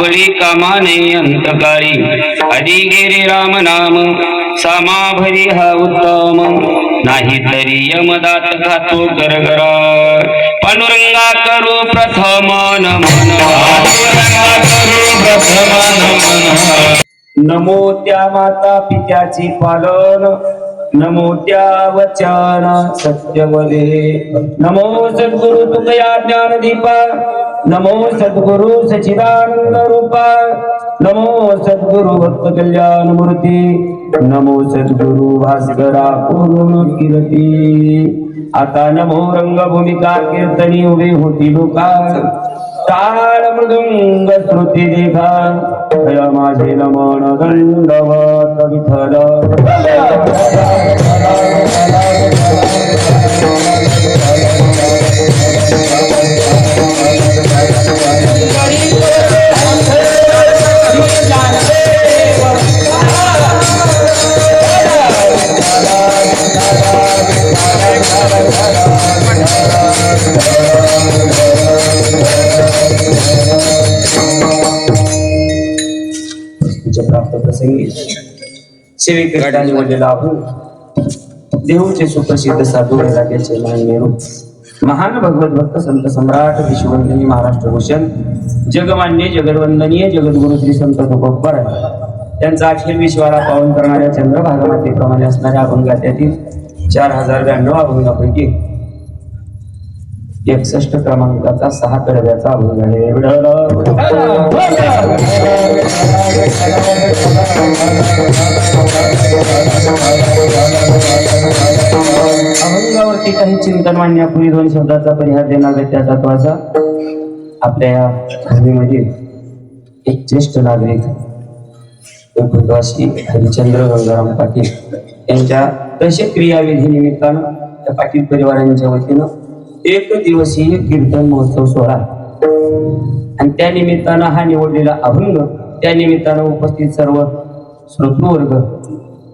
महाबळी कामाने अंतकाळी आधी गेरे राम नाम सामाभरी हा उत्तम नाही तरी यमदात खातो गरगरा पांडुरंगा करू प्रथम नमन पांडुरंगा करू प्रथम नमन नमो त्या माता पित्याचे पालन नमो त्या वचन सत्यवदे नमो सद्गुरु तुकया ज्ञानदीपा नमो सद्गुरु सचिदानंद रूपा नमो सद्गुरु भक्त कल्याण मूर्ती नमो सद्गुरु भास्करा पूर्ण कीर्ती आता नमो रंगभूमिका कीर्तनी उभे होती लोका टाळ मृदुंग श्रुती देखा माझे नमन दंडवत विठ्ठल प्राप्त प्रसंगी सेवेकरता निवडलेला आहोत देऊचे सुप्रसिद्ध साधू वैराग्याचे मान्यरू महान भगवत भक्त संत सम्राट विश्ववंदनीय महाराष्ट्र भूषण जगमान्य जगदवंदनीय जगद्गुरु श्री संत तुकोबर त्यांचा अखिल विश्वाला पावन करणाऱ्या चंद्रभागा मातेप्रमाणे असणाऱ्या अभंगातील 4092 अभंगापैकी 61 क्रमांकाचा 6 कडव्याचा अभंग आहे. अभंगावरती काही चिंतन मांडण्यापूर्वी 2 शब्दाचा परिहार देणार आहे. त्याचा तो असा, आपल्या या भूमीमध्ये एक ज्येष्ठ नागरिक हरिचंद्र गंगाराम पाटील यांच्या तसे क्रियाविधी निमित्तानं त्या पाटील परिवारांच्या वतीनं 1 दिवसीय कीर्तन महोत्सव सोहळा आणि त्या निमित्तानं हा निवडलेला अभंग त्या निमित्तानं उपस्थित सर्व श्रोतृवर्ग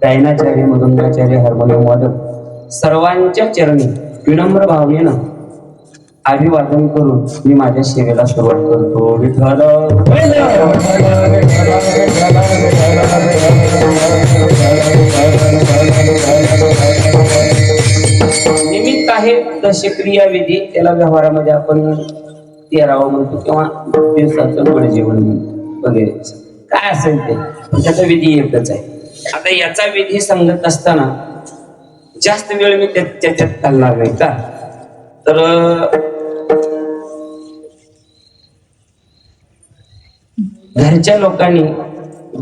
गायनाचार्य मृदंगाचार्य हार्मोनियम वादक सर्वांच्या चरणी विनम्र भावनेनं अभिवादन करून मी माझ्या सेवेला सुरुवात करतो. विठ्ठल निमित्त आहे तसे क्रियाविधी त्याला व्यवहारामध्ये आपण 13वा म्हणतो किंवा दिवसाचं गोड जेवण वगैरे काय असेल ते त्याचा विधी एकच आहे. आता याचा विधी सांगत असताना जास्त वेळ मी त्याच्यात घालणार नाही का, तर घरच्या लोकांनी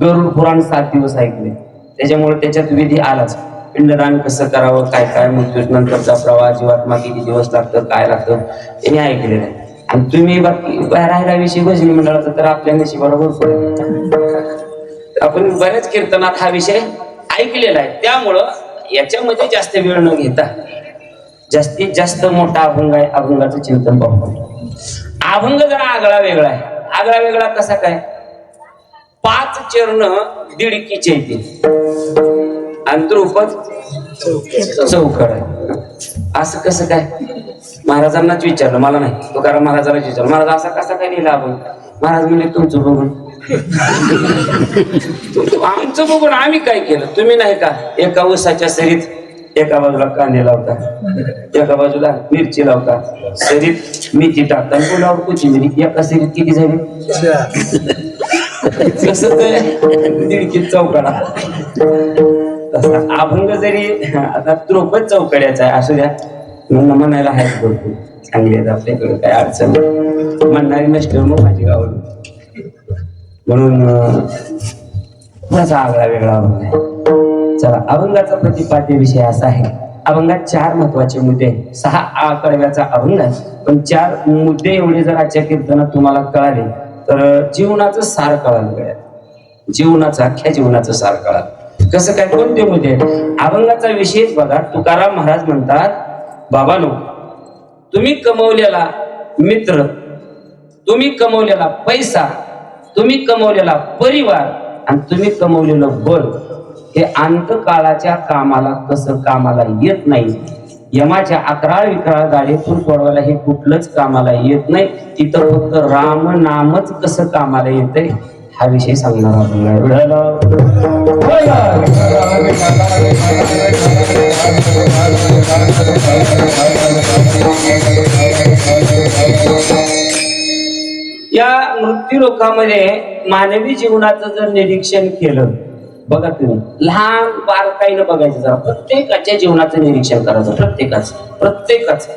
गरुड पुराण 7 दिवस ऐकले, त्याच्यामुळे त्याच्यात विधी आलाच. पिंडदान कसं करावं, काय काय मृत्यू नंतरचा प्रवास, जीवात्मा किती दिवस लागतं, काय लागतं हे ऐकलेलं आहे. आणि तुम्ही बाकी राहिला विषयी भजनी मंडळाचा तर आपल्या नशिबाला भरपूर आहे. आपण बऱ्याच कीर्तनात हा विषय ऐकलेला आहे, त्यामुळं याच्यामध्ये जास्त वेळ न घेता जास्तीत जास्त मोठा अभंग आहे, अभंगाचं चिंतन पाहू. अभंग जरा आगळा वेगळा आहे. आगळा वेगळा कसा काय, 5 चरण दीडकीचे येतील आणि द्रुपद चौकड आहे. असं कसं काय, महाराजांनाच विचारलं, मला नाही, तुकाराम महाराजांनाच विचारलं, महाराज असा कसा काय लिहिला अभंग. महाराज म्हणजे तुमचं बघून आमचं बघून आम्ही काय केलं, तुम्ही नाही का एका उसाच्या सरीत एका बाजूला कांदे लावता, एका बाजूला मिरची लावता, सरीत मेथी टाकता, पुलावर कोथिंबीर, एका सरीत किती झाली, कसं दीडकीत चौकडा. तसा अभंग जरी आता द्रुपद चौकड्याचा आहे असू द्या, म्हणायला आहेत भरपूर चांगले आहेत आपल्याकडे, काय अडचण म्हणणारी नसते मग माझी गावड, म्हणून थोडासा आगळा वेगळा अभंग आहे. चला, अभंगाचा प्रतिपाद्य विषय असा आहे. अभंगात 4 महत्वाचे मुद्दे, 6 कडव्याचा अभंग आहे, पण 4 मुद्दे एवढे जर आजच्या कीर्तनात तुम्हाला कळाले तर जीवनाचं सार कळालं, जीवनाचं अख्ख्या जीवनाचं सार कळालं. कसं काय, कोणते मुद्दे? अभंगाचा विषयच बघा. तुकाराम महाराज म्हणतात, बाबांनो, तुम्ही कमवलेला मित्र, तुम्ही कमवलेला पैसा, तुम्ही कमवलेला परिवार आणि तुम्ही कमवलेलं बळ हे अंतकाळाच्या कामाला कसं कामाला येत नाही यमाच्या अकराळ विकराळ गाडीतून सोडवायला हे कुठलंच कामाला येत नाही. तिथं फक्त राम नामच कसं कामाला येतंय हा विषय सांगणार या मृत्यूलोकामध्ये मानवी जीवनाचं जर निरीक्षण केलं, बघा तुम्ही लहान बारकाईनं बघायचं जरा, प्रत्येकाच्या जीवनाचं निरीक्षण करायचं, प्रत्येकाच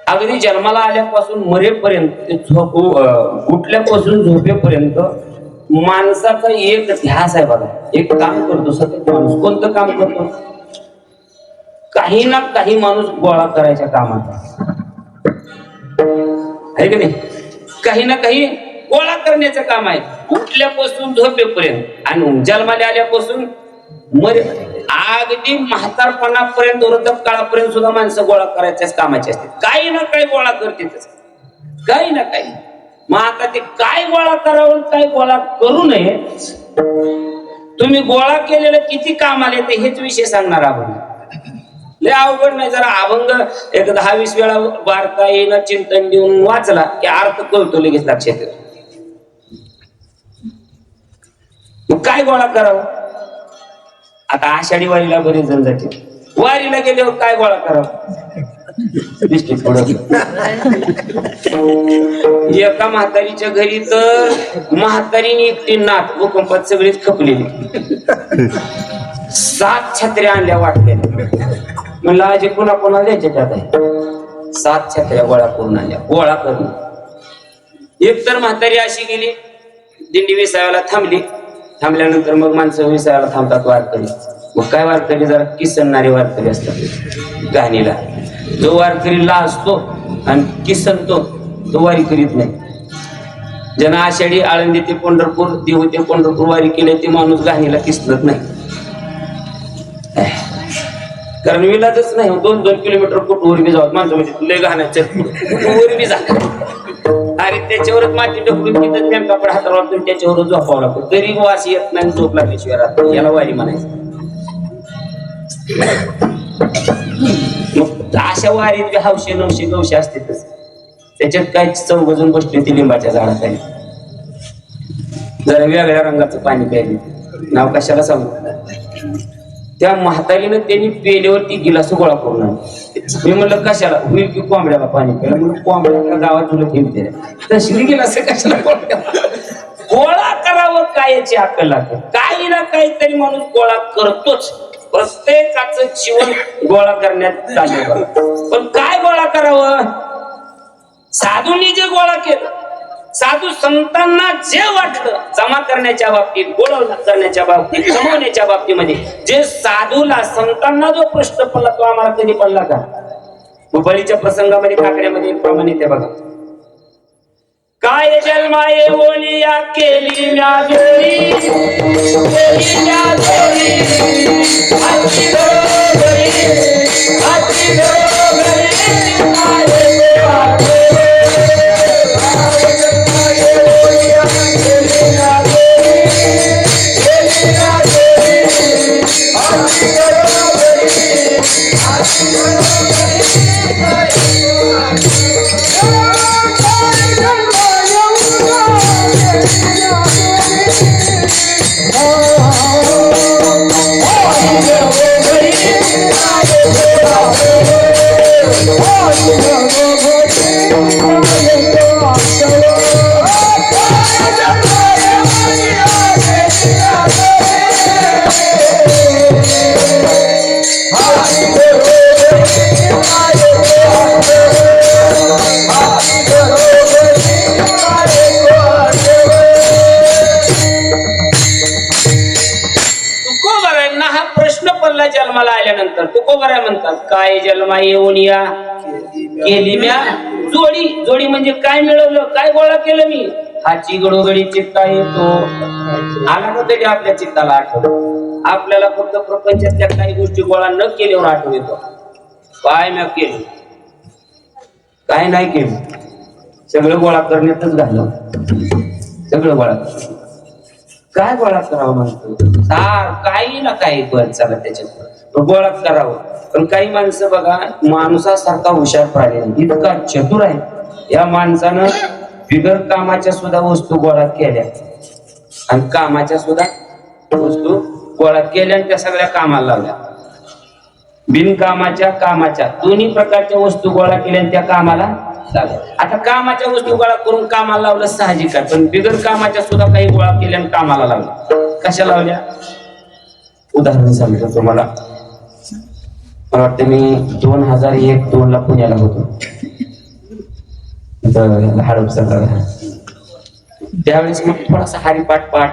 अगदी जन्माला आल्यापासून मरेपर्यंत ते उठल्यापासून झोपेपर्यंत माणसाचा एक ध्यास आहे बघा, एक काम करतो सतत माणूस. कोणतं काम करतो? काही ना काही माणूस गोळा करायच्या कामात आहे की नाही? काही ना काही गोळा करण्याचं काम आहे उठल्यापासून झोपेपर्यंत, आणि जन्माला आल्यापासून अगदी म्हातारपणापर्यंत वृद्धाप काळापर्यंत सुद्धा माणसं गोळा करायच्याच कामाचे असते. काही ना काही गोळा करते, काही ना काही. मग आता ते काय गोळा करावं काय गोळा करू नये, तुम्ही गोळा केलेलं किती कामाला येते हेच विषय सांगणार आपण. लय अवघड नाही, जरा अभंग एक 10-20 वेळा बारका येणं चिंतन देऊन वाचला की अर्थ कळतो लगेच लक्षात येतो. मग काय गोळा करावं? आता आषाढी वारीला बरेच जण जाते, वारीला गेल्यावर काय गोळा करावं दिसते थोडं. एका म्हातारीच्या घरी तर म्हातारीने एकटी नाथ भूकंपात सगळीच खपलेली, 7 छत्र्या आणल्या वाटल्या. म्हणलं आजी पुन्हा पुन्हा द्यायच्या त्यात आहे. 7 छत्र्या गोळा करून आणल्या, गोळा करून. एक तर म्हातारी अशी गेली, दिंडी विसाव्याला थांबल्यानंतर मग माणसं विसाव्याला थांबतात वारकरी. मग काय वारकरी जरा किसनणारे वारकरी असतात गाणीला. जो वारकरी लाजतो आणि किसनतो तो वारी करीत नाही. ज्यांना आषाढी आळंदी ते पंढरपूर, देहू ते पंढरपूर वारी केले ते माणूस गाणीला किसलत नाही, कारण विलाजच नाही. 2-2 किलोमीटर कुठवर बी जावं माणसं म्हणजे लय घाण्याच्या कुठवर बी जात. अरे त्याच्यावरच माती ढकलून तिथं त्या कपडा हातावर त्याच्यावर झोपावं लागतो, तरी वास येत नाही, झोप लागल्याशिवाय राहतो. याला वारी म्हणायचं. मग अशा वारीत हौशे 900 गवशे असतेच. त्याच्यात काय चौघजून बसले ते लिंबाच्या झाडाखाली, जरा वेगळ्या रंगाचं पाणी प्यायले, नाव कशाला सांगू. त्या म्हातारीनं त्यांनी पेल्यावरती गिलास गोळा करून आणला. मी म्हणलं कशाला? होईल की कोंबड्याला पाणी प्यायला. म्हणून कोंबड्याला गावात तुला ठेवते तशी गिलास कशाला गोळा करावं काय याची अक्कल लागते. काही ना काहीतरी माणूस गोळा करतोच, प्रत्येकाचं जीवन गोळा करण्यात चालू. पण काय गोळा करावं? साधूंनी जे गोळा केलं, साधू संतांना जे वाटलं जमा करण्याच्या बाबतीत, गोळा करण्याच्या बाबतीत, जमवण्याच्या बाबतीमध्ये जे साधूला संतांना जो प्रश्न पडला तो आम्हाला कधी पडला का? बळीच्या प्रसंगामध्ये काकड्यामध्ये प्रमाणे ते बघा, काय जन्माये ओलिया केली म्या जोडी, केली म्या जोडी, हाती घरोघरी, हाती घरोघरी, काय जन्माला आल्यानंतर तुकोबरा म्हणतात, काय जन्मा येऊन या केली म्या जोडी. जोडी म्हणजे काय मिळवलं, काय गोळा केलं मी? हाची गडोगडी चित्ता येतो. आला ना तरी आपल्या चित्ताला आठवलं. आपल्याला फक्त प्रपंचातल्या काही गोष्टी गोळा न केल्यावर आठवण येतो. काय म्या केलं, काय नाही केलं, सगळं गोळा करण्यातच घालव. सगळं गोळा काय गोळा करावं म्हणतो सार काही ना काही बरं चालत त्याच्यात. गोळाच करावं. पण काही माणसं बघा माणसासारखा हुशार प्राणी आहे, इतका चतुर आहे. या माणसानं बिगर कामाच्या सुद्धा वस्तू गोळा केल्या आणि कामाच्या सुद्धा वस्तू गोळा केल्या आणि त्या सगळ्या कामाला लावल्या. बिनकामाच्या कामाच्या दोन्ही प्रकारच्या वस्तू गोळा केल्या आणि त्या कामाला लावल्या. आता कामाच्या वस्तू गोळा करून कामाला लावलं साहजिक आहे, पण बिगर कामाच्या सुद्धा काही गोळा केल्या आणि कामाला लावल्या. कशा लावल्या? उदाहरण सांगतो तुम्हाला. मला वाटतं मी 2001-2 ला पुण्याला होतो, हडपसरला. त्यावेळेस मग थोडासा हरिपाठ पाठ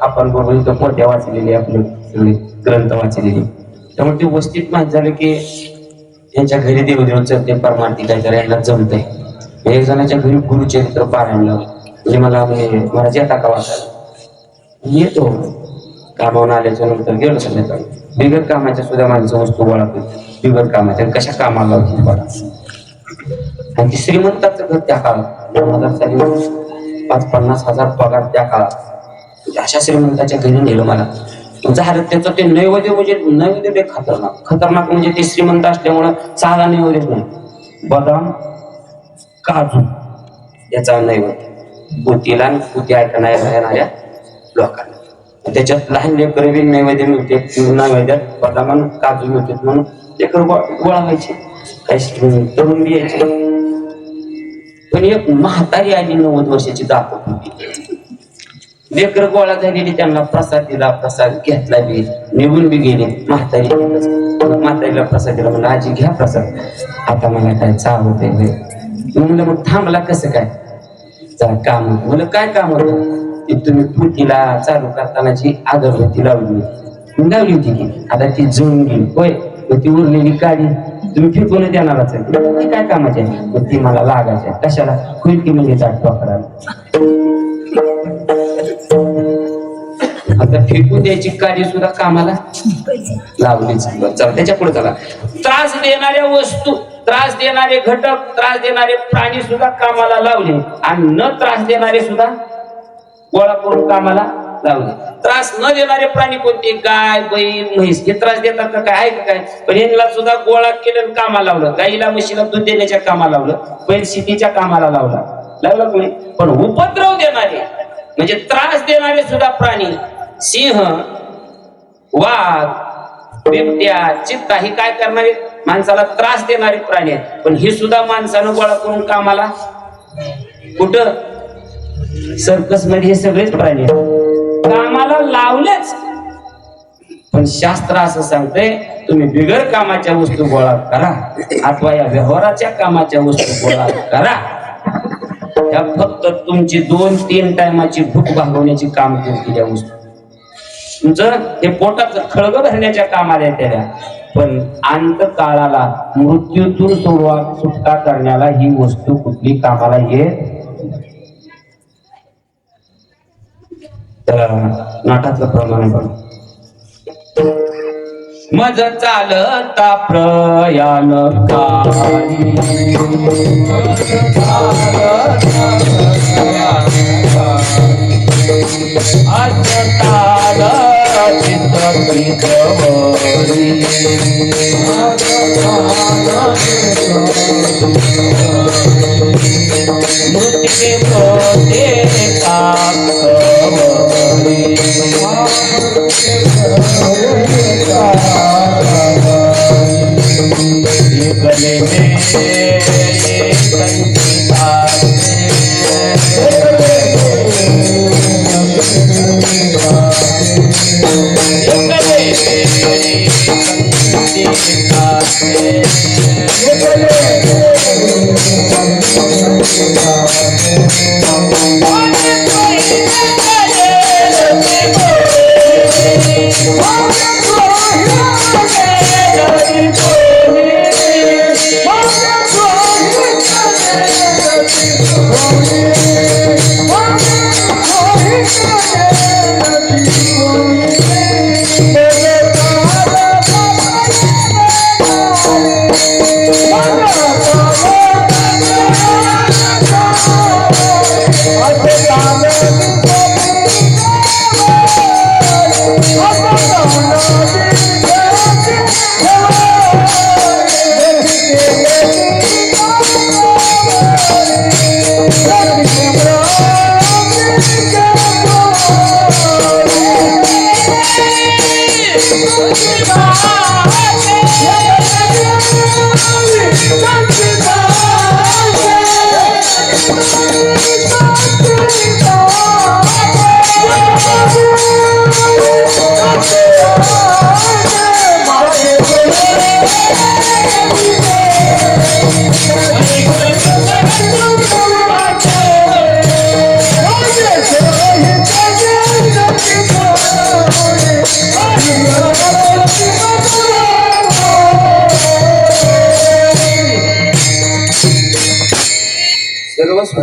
आपण बरोबर इथं पोट्या वाचलेली, आपले सगळे ग्रंथ वाचलेले. त्यामुळे ते वस्तीत माहीत झालं की यांच्या घरी देवदेव चलते परमार्थी काहीतरी यांना जमतंय. एक जणाच्या घरी गुरुचरित्र पारायण लावलं. म्हणजे मला जेता का वाचायला येतो. कामावून आल्याच्या नंतर गेलो संध्याकाळी. बिगर कामाच्या सुद्धा माणसं वस्तू गोळा करते, बिगर कामाच्या कशा कामाला लावतील बघा. आणि ती श्रीमंताचं घर त्या काळात 2000 साली 50-50 हजार पगार त्या काळात. अशा श्रीमंताच्या घरी नेलं मला. झालं त्याचं ते नैवेद्य, म्हणजे नैवेद्य खतरनाक म्हणजे ते श्रीमंत असल्यामुळं साधा नैवेद्यच नाही, बदाम काजू याचा नैवेद्य पोतीला आणि पोती ऐकणाऱ्या येणाऱ्या लोकांना. त्याच्यात लहान लेकर बी नैवेद्य मिळते, नैवेद्यात बदाम आणि काजू मिळते म्हणून लेकर गोळा व्हायचे. काही तरुण बी यायचे. पण एक म्हातारी आली 90 वर्षाची दाखवत होती. लेकर गोळा झालेली, त्यांना प्रसाद दिला, प्रसाद घेतला बी, निघून बी गेले. म्हातारीला प्रसाद दिला, म्हणलं आजी घ्या प्रसाद, आता मला काय चावत आहे. म्हणलं मग थांबला कसं काय? जरा काम होतं. म्हणलं काय काम होतं? ती तुम्ही पुतीला चालू करतानाची अगरबत्ती लावली होती की आता ती जळून गेली. होय, ती उरलेली काढी तुम्ही फेकून देणारच आहे. ती काय कामाची आहे? ती मला लागायची. कशाला? होईल की म्हणजे चाटवा करायला. आता फेकून द्यायची काळजी सुद्धा कामाला लावलीच. चला त्याच्या पुढे चला. त्रास देणाऱ्या वस्तू, त्रास देणारे घटक, त्रास देणारे प्राणी सुद्धा कामाला लावले आणि न त्रास देणारे सुद्धा गोळा करून कामाला लावले. त्रास न देणारे प्राणी कोणते? गाय, बैल, म्हैस. हे त्रास देतात का काय? आहे का काय? पण यांना सुद्धा गोळा केलं, कामाला लावलं. गाईला म्हशीला दूध देण्याच्या कामाला लावलं, बैल शेतीच्या कामाला लावलं कोणी. पण उपद्रव देणारे म्हणजे त्रास देणारे सुद्धा प्राणी, सिंह, वाघ, बिबट्या, चित्ता, हे काय करणारे? माणसाला त्रास देणारे प्राणी आहेत. पण हे सुद्धा माणसानं गोळा करून कामाला, कुठं? सर्कस मध्ये हे सगळेच प्राणी कामाला लावलेच. पण शास्त्र असं सांगतंय, तुम्ही बिगर कामाच्या वस्तू गोळा करा अथवा या व्यवहाराच्या कामाच्या वस्तू गोळा करा. त्या फक्त तुमची 2-3 टायमाची भूक भागवण्याची काम करतील या वस्तू. तुमचं हे पोटाचं खळग भरण्याच्या कामाला येत्या. पण अंतकाळाला मृत्यूतून सुटका करण्याला ही वस्तू कुठली कामाला येत. तर नाटातलं प्रमाण बघ. मज चालता प्रयाण काळी, अजताल चित्रवरी, मृत्युके पोते काकवरी, गले में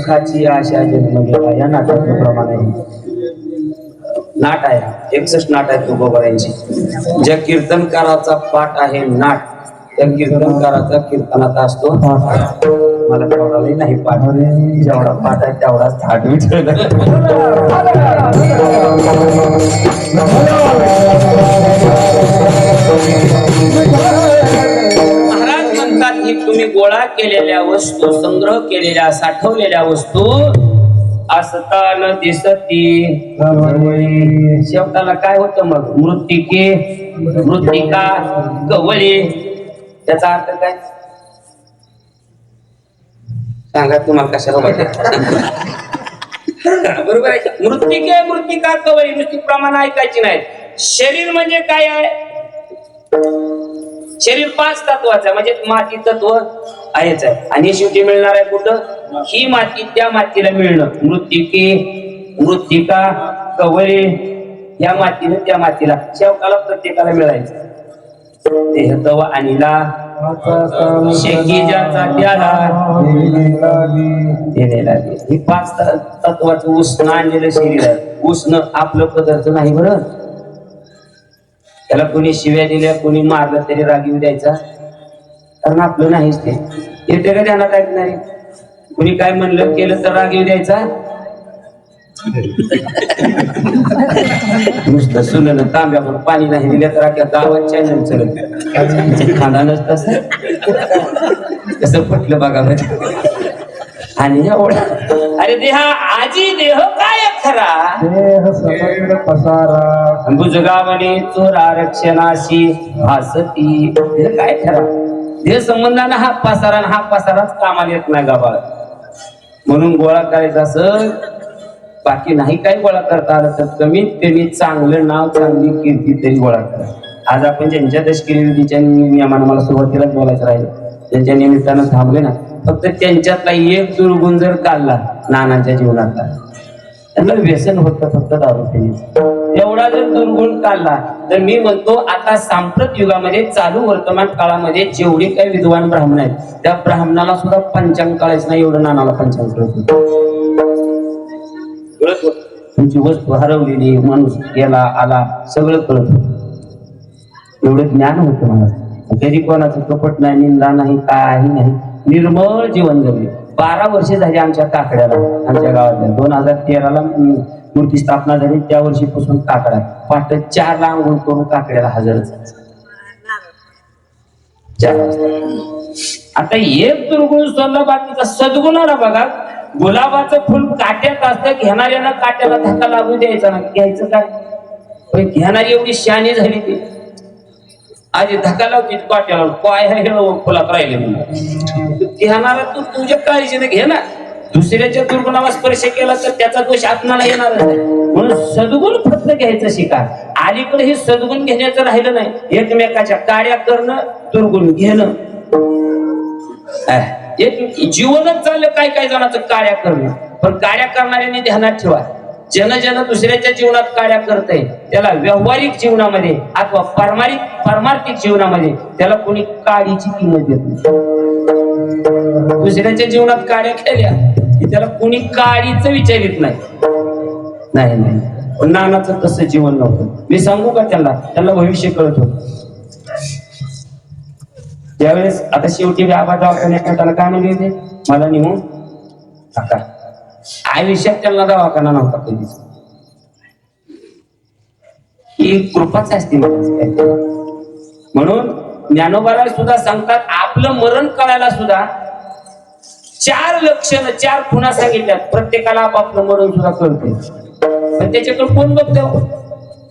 सुखाची आशा जन्म गेला या नाटकाचं प्रमाण आहे. नाट आहे 61 नाट आहेत तुकोबारायांची. ज्या कीर्तनकाराचा पाठ आहे नाट, त्या कीर्तनकाराचा कीर्तनाचा असतो मला तेवढाही नाही पाठ, जेवढा पाठ आहे तेवढाच थाट महाराज म्हणतात की तुम्ही गोळा केलेल्या वस्तू, संग्रह केलेल्या, साठवलेल्या वस्तू असताना दिसती शेवटाला काय होतं मग? मृत्तिका गवळी. त्याचा अर्थ काय सांगा तुम्हाला, कशाला माहिती? बरोबर आहे. मृत्तिका कवळी नुसती प्रमाण ऐकायची नाही. शरीर म्हणजे काय आहे? शरीर 5 तत्वाचं म्हणजे माती तत्व आहेच आहे. आणि शेवटी मिळणार आहे कुठं? ही माती त्या मातीला मिळणं. मृत्तिका कवळे या मातीनं त्या मातीला शेवकाला प्रत्येकाला मिळायचं. देह तव अनिला शेकी ज्याचा त्याला दिलेला. ही 5 तत्वाचं उष्ण आणलेलं शरीर आहे. उष्ण आपलं पदार्थ नाही बरं. त्याला कोणी शिव्या दिल्या, कोणी मारलं तरी राग येऊ द्यायचा, कारण आपलं नाहीच ते. येते का ध्यानात ऐकणारे? कोणी काय म्हणलं केलं तर राग येऊ द्यायचा. नुसतं सुनलं तांब्यावर पाणी नाही दिलं तर अख्या गावात चॅनल चलत खानदानच तसं कसं पटलं बघा. आणि एवढा अरे देहा आजी देह काय खरा देह समग्र पसारा भुजगावणे चोरा रक्षणाशी भासती. काय खरा देह संबंधानं हा पसाराच कामाला येत नाही गावाला. म्हणून गोळा करायचा असं बाकी नाही काही गोळा करता आलं तर कमीत कमी चांगलं नाव, चांगली कीर्ती तरी गोळा करा. आज आपण ज्यांच्या दशकिरी विधीच्या नियमानं मला सुरुवातीलाच बोलायचं राहिलं, त्यांच्या निमित्तानं थांबले ना, फक्त त्यांच्यातला एक दुर्गुण जर काढला नानांच्या जीवनातला, त्यांना व्यसन होतं फक्त दारू पिण्याचं. एवढा जर दुर्गुण काढला तर मी म्हणतो आता सांप्रत युगामध्ये चालू वर्तमान काळामध्ये जेवढे काही विद्वान ब्राह्मण आहेत त्या ब्राह्मणाला सुद्धा पंचांग कळायचं नाही एवढं नानाला पंचांग कळत. तुमची वस्तू हरवलेली, माणूस गेला आला सगळं कळत होत. एवढं ज्ञान होतं मला. कधी कोणाचं कपट नाही, निंदा नाही, काही नाही, निर्मळ जीवन जगले. 12 वर्षे झाली आमच्या काकड्याला, आमच्या गावातल्या 2013ला मूर्ती स्थापना झाली. त्या वर्षीपासून काकडा पाठ 4ला आंघोळ करून काकड्याला हजर. 4 वाजता. आता एक दुर्गुण सोडला, बाकीचा सद्गुणाला बघा. गुलाबाचं फुल काट्यात असतं, घेणाऱ्यानं काट्याला धक्का लागू द्यायचा ना, घ्यायचं काय? घेणारी एवढी शहाणी झाली ती आधी धक्का लावती काट्याला, पाय फुलात राहिले म्हणून. घेणारा तू तुझ्या काळजीने घे ना. दुसऱ्याच्या दुर्गुणाला स्पर्श केला तर त्याचा दोष आपणाला येणारच नाही. म्हणून सद्गुण फक्त घ्यायचं शिका. अलीकडे हे सद्गुण घेण्याचं राहिलं नाही. एकमेकाच्या कार्या करणं, दुर्गुण घेणं. एक जीवनच चाललं काय काय जणांचं कार्य करणं. पण कार्य करणाऱ्यांनी ध्यानात ठेवा, जन दुसऱ्याच्या जीवनात कार्य करतय त्याला व्यावहारिक जीवनामध्ये अथवा पारमार्थिक जीवनामध्ये त्याला कोणी काळीची किंमत देत नाही. दुसऱ्याच्या जीवनात कार्य केल्या की त्याला कोणी काळीच विचारित नाही. पण नानाचं तसं जीवन नव्हतं. मी सांगू का त्यांना भविष्य कळत होत. त्यावेळेस आता शेवटी दवाखान्यात काय म्हणले होते, मला निघून टाका. आयुष्यात त्यांना दवाखाना नव्हता कधीच. ही कृपाच असते म्हणून ज्ञानोबाला सुद्धा सांगतात आपलं मरण कळायला सुद्धा 4 लक्षण 4 खुणा सांगितल्यात. प्रत्येकाला आपापलं मरण सुद्धा कळते, पण त्याच्याकडे कोण बघतो?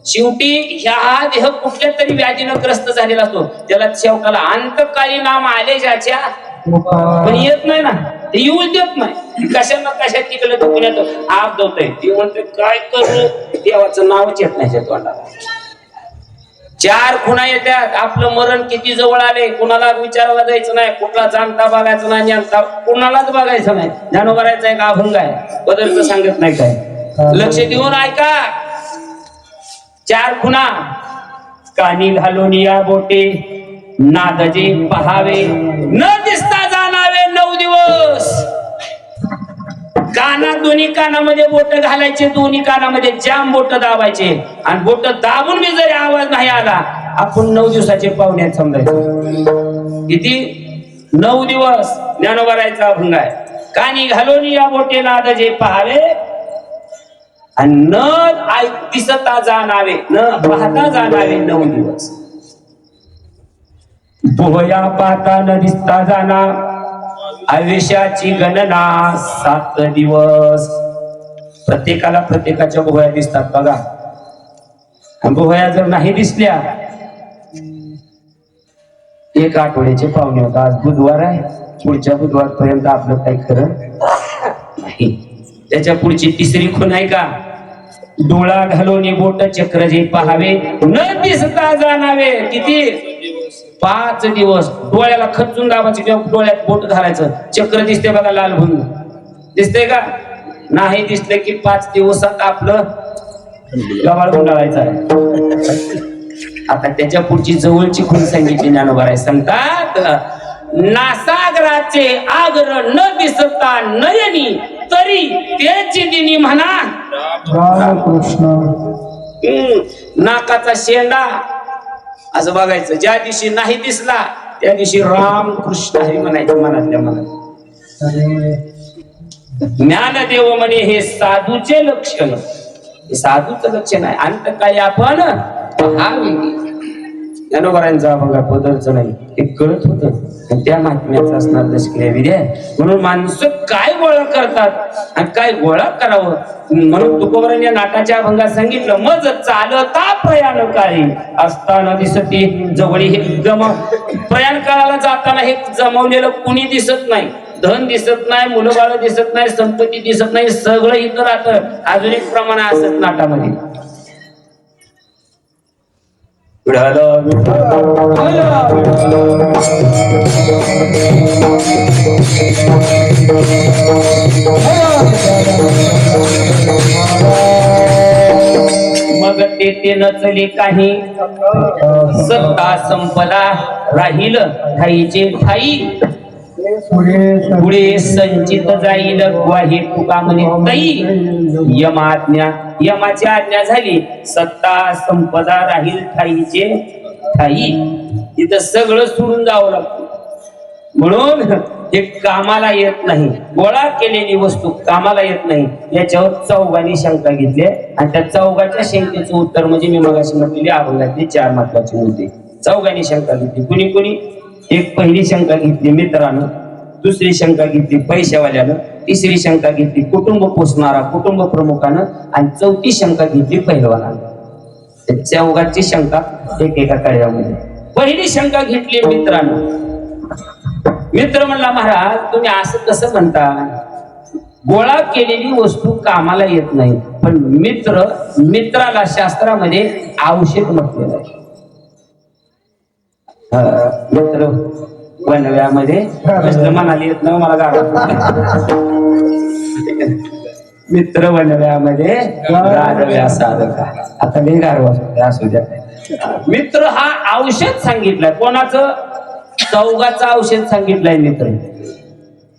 शेवटी ह्या देह कुठल्या तरी व्याधीनं ग्रस्त झालेला असतो, त्याला शेवटाला अंतकाळी नाम आले ज्याच्या, पण येत नाही ना, ते येऊ देत नाही. कशाला कशा तिकडे दुखण्यात आप दवतय. ती म्हणते काय करू, देवाचं नावच येत नाही तोंडाला. 4 खुणा येतात. आपलं मरण किती जवळ आले कुणाला विचारायला जायचं नाही, कुठला जाणता बघायचं नाही, ज्ञानता कुणालाच बघायचं नाही. ज्ञान भरायचा एक अभंग आहे, बदलचं सांगत नाही काय. लक्ष देऊन ऐका. 4 खुणा कानी घालून या बोटे नादजे पहावे, न दिसता जाणावे 9 दिवस. कानात दोन्ही कानामध्ये बोट घालायचे, दोन्ही कानामध्ये जाम बोट दाबायचे आणि बोट दाबून बी जरी आवाज नाही आला आपण 9 दिवसाचे पाहुणे समजायचे. किती? 9 दिवस ज्ञानोबारायचा अभंग आहे. कानी घालून या बोटेला आदजे पहावे आणि न दिसता जाणावे, न पाहता जाणावे 9 दिवस. भोया पाहता न दिसता जाना, आयुष्याची गणना 7 दिवस. प्रत्येकाला प्रत्येकाच्या भोया दिसतात बघा. भोया जर नाही दिसल्या, 1 आठवड्याचे पाहुणे होता. आज बुधवार आहे, पुढच्या बुधवार पर्यंत आपलं काही खरं नाही. त्याच्या पुढची 3री खूण आहे का? डोळा घालून बोट चक्र जे पहावे न दिसता जाणावे. किती? 5 दिवस. डोळ्याला खचून दाबायचं किंवा डोळ्यात बोट घालायचं. चक्र दिसते बघा, लाल भूमी दिसते का? नाही दिसले की 5 दिवसात आपलं गबाळ गुंडाळायचं आहे. आता त्याच्या पुढची जवळची खूण सांगितली ज्ञानोबा सांगतात, नासागराचे आग्र न दिसता नयनी तरी त्याची दिनी म्हणा रामकृष्ण. नाकाचा शेंडा असं बघायचं. ज्या दिवशी नाही दिसला त्या दिवशी राम कृष्ण हरी म्हणायचं मनातल्या मनात. ज्ञानदेव म्हणे हे साधूचे लक्षण, हे साधूचं लक्षण आहे. अंत काय आपण पहावे. ज्ञानोबारांचा बघा पदरचं नाही, हे कळत होतं. त्या महात्म्याचं असणार दशक्रिया विधी आहे. म्हणून माणसं काय गोळा करतात आणि काय गोळा करावं. म्हणून तुकोबरांनी या नाटाच्या अभंगात सांगितलं, मज चालता प्रयाण काळी असताना दिसती जवळी. हे प्रयाण काळाला जाताना हे जमवलेलं कुणी दिसत नाही. धन दिसत नाही, मुलं बाळ दिसत नाही, संपत्ती दिसत नाही, सगळं इथं राहतं. अजून एक प्रमाण असत नाटामध्ये. मग ते नचले काही सत्ता संपदा राहील ठाईचे ठाई. पुढे संचित जाईल ग्वाही तुका म्हणे तई. यमाची आज्ञा झाली, सत्ता संपदा राहील ठाईचे ठाई. इथं सगळं सोडून जावं लागतं. म्हणून हे कामाला येत नाही, गोळा केलेली वस्तू कामाला येत नाही. याच्यावर चौघांनी शंका घेतली आणि त्या चौघाच्या शंकेचं उत्तर म्हणजे मी मगाशी म्हटलेली अभंगातले 4 महत्वाचे मुद्दे. चौघांनी शंका घेतली. कुणी कुणी? एक पहिली शंका घेतली मित्रानं, दुसरी शंका घेतली पैशावाल्यानं, तिसरी शंका घेतली कुटुंब पोसणारा कुटुंब प्रमुखानं आणि चौथी शंका घेतली पहिलवानानं. चौघांची शंका एकेका कड्यामध्ये. पहिली शंका घेतली मित्रानं. मित्र म्हणला, महाराज तुम्ही असं कसं म्हणता? गोळा केलेली वस्तू कामाला येत नाही, पण मित्राला शास्त्रामध्ये औषध म्हटलेलं आहे. मित्र वनव्यामध्ये मनाला येत ना मला गाडा. मित्र वनव्यामध्ये गारव्या साधका. आता मी गारवा असू द्या. मित्र हा औषध सांगितलाय. कोणाचं? चौघाचं औषध सांगितलंय मित्र,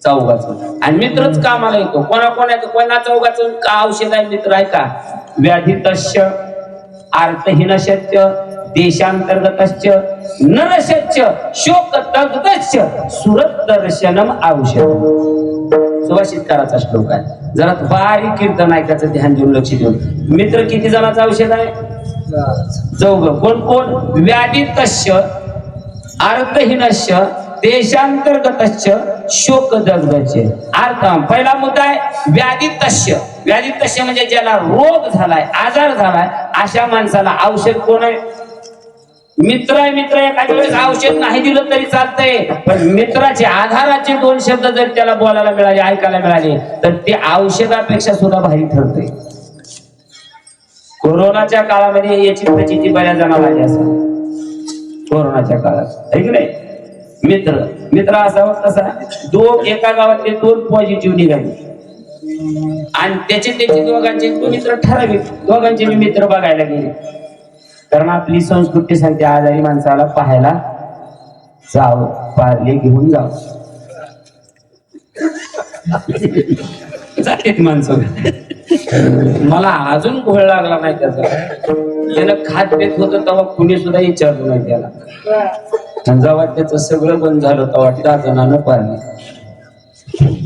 चौघाचं. आणि मित्रच कामाला येतो. कोणा चौघाचं का औषध आहे? मित्र आहे का? व्याधितस्य अर्थहीनश्च देशांतर्गतश्च नरश्च शोक तगतश्च सुरत दर्शनम औषध. सुभाषितकाराचा श्लोक आहे. जरा बारीक कीर्तन ऐकायचं ध्यान देऊन लक्ष देऊन. मित्र किती जणांचं औषध आहे? चौघ. कोण कोण? व्याधितस्य अर्थहीनश्च देशांतर्गतश्च शोक दग्धस्य. अर्थ पहिला मुद्दा आहे व्याधितस्य. व्याधितस्य म्हणजे ज्याला रोग झालाय, आजार झालाय, अशा माणसाला औषध कोण आहे? मित्र आहे. मित्र एखाद्या वेळेस औषध नाही दिलं तरी चालतंय, पण मित्राचे आधाराचे 2 शब्द जर त्याला बोलायला मिळाले, ऐकायला मिळाले, तर ते औषधापेक्षा सुद्धा भारी ठरतंय. कोरोनाच्या काळामध्ये याची प्रचिती बऱ्याच जणांना आली असेल. कोरोनाच्या काळात आहे की नाही? मित्र असावा कसा? एका गावातले 2 पॉझिटिव्ह निघाले आणि त्याचे दोघांचे मित्र ठराविक, दोघांचे मी मित्र बघायला गेले. कारण आपली संस्कृती सांगते आजारी माणसाला पाहायला जावं, पारले घेऊन जावं. जाते माणसं. मला अजून घोळ लागला नाही त्याचा. त्यानं खात पेत होत तेव्हा कुणी सुद्धा विचारलं नाही त्याला. आणि जेव्हा त्याचं सगळं बंद झालं तेव्हा 10 जणांना पारले.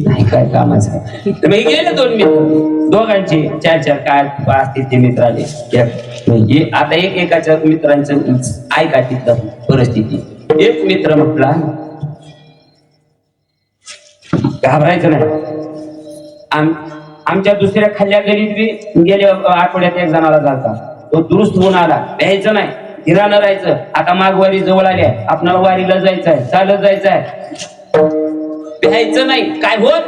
नाही काय कामाचं. तर मी गेले 2 मित्र, दोघांचे 4 काय 5 ते मित्र आले. म्हणजे आता एकाच्या मित्रांचं ऐका तिथं परिस्थिती. एक मित्र म्हटला घाबरायचं नाही. आमच्या दुसऱ्या खाल्ल्या गलीत बी गेल्या आठवड्यात एक जणाला झालता. तो दुरुस्त होऊन आला. द्यायचं नाही, धीरानं राहायचं. आता माघवारी जवळ आली आहे, आपल्याला वारीला जायचंय, चालत जायचंय, भ्यायचं नाही. काय होत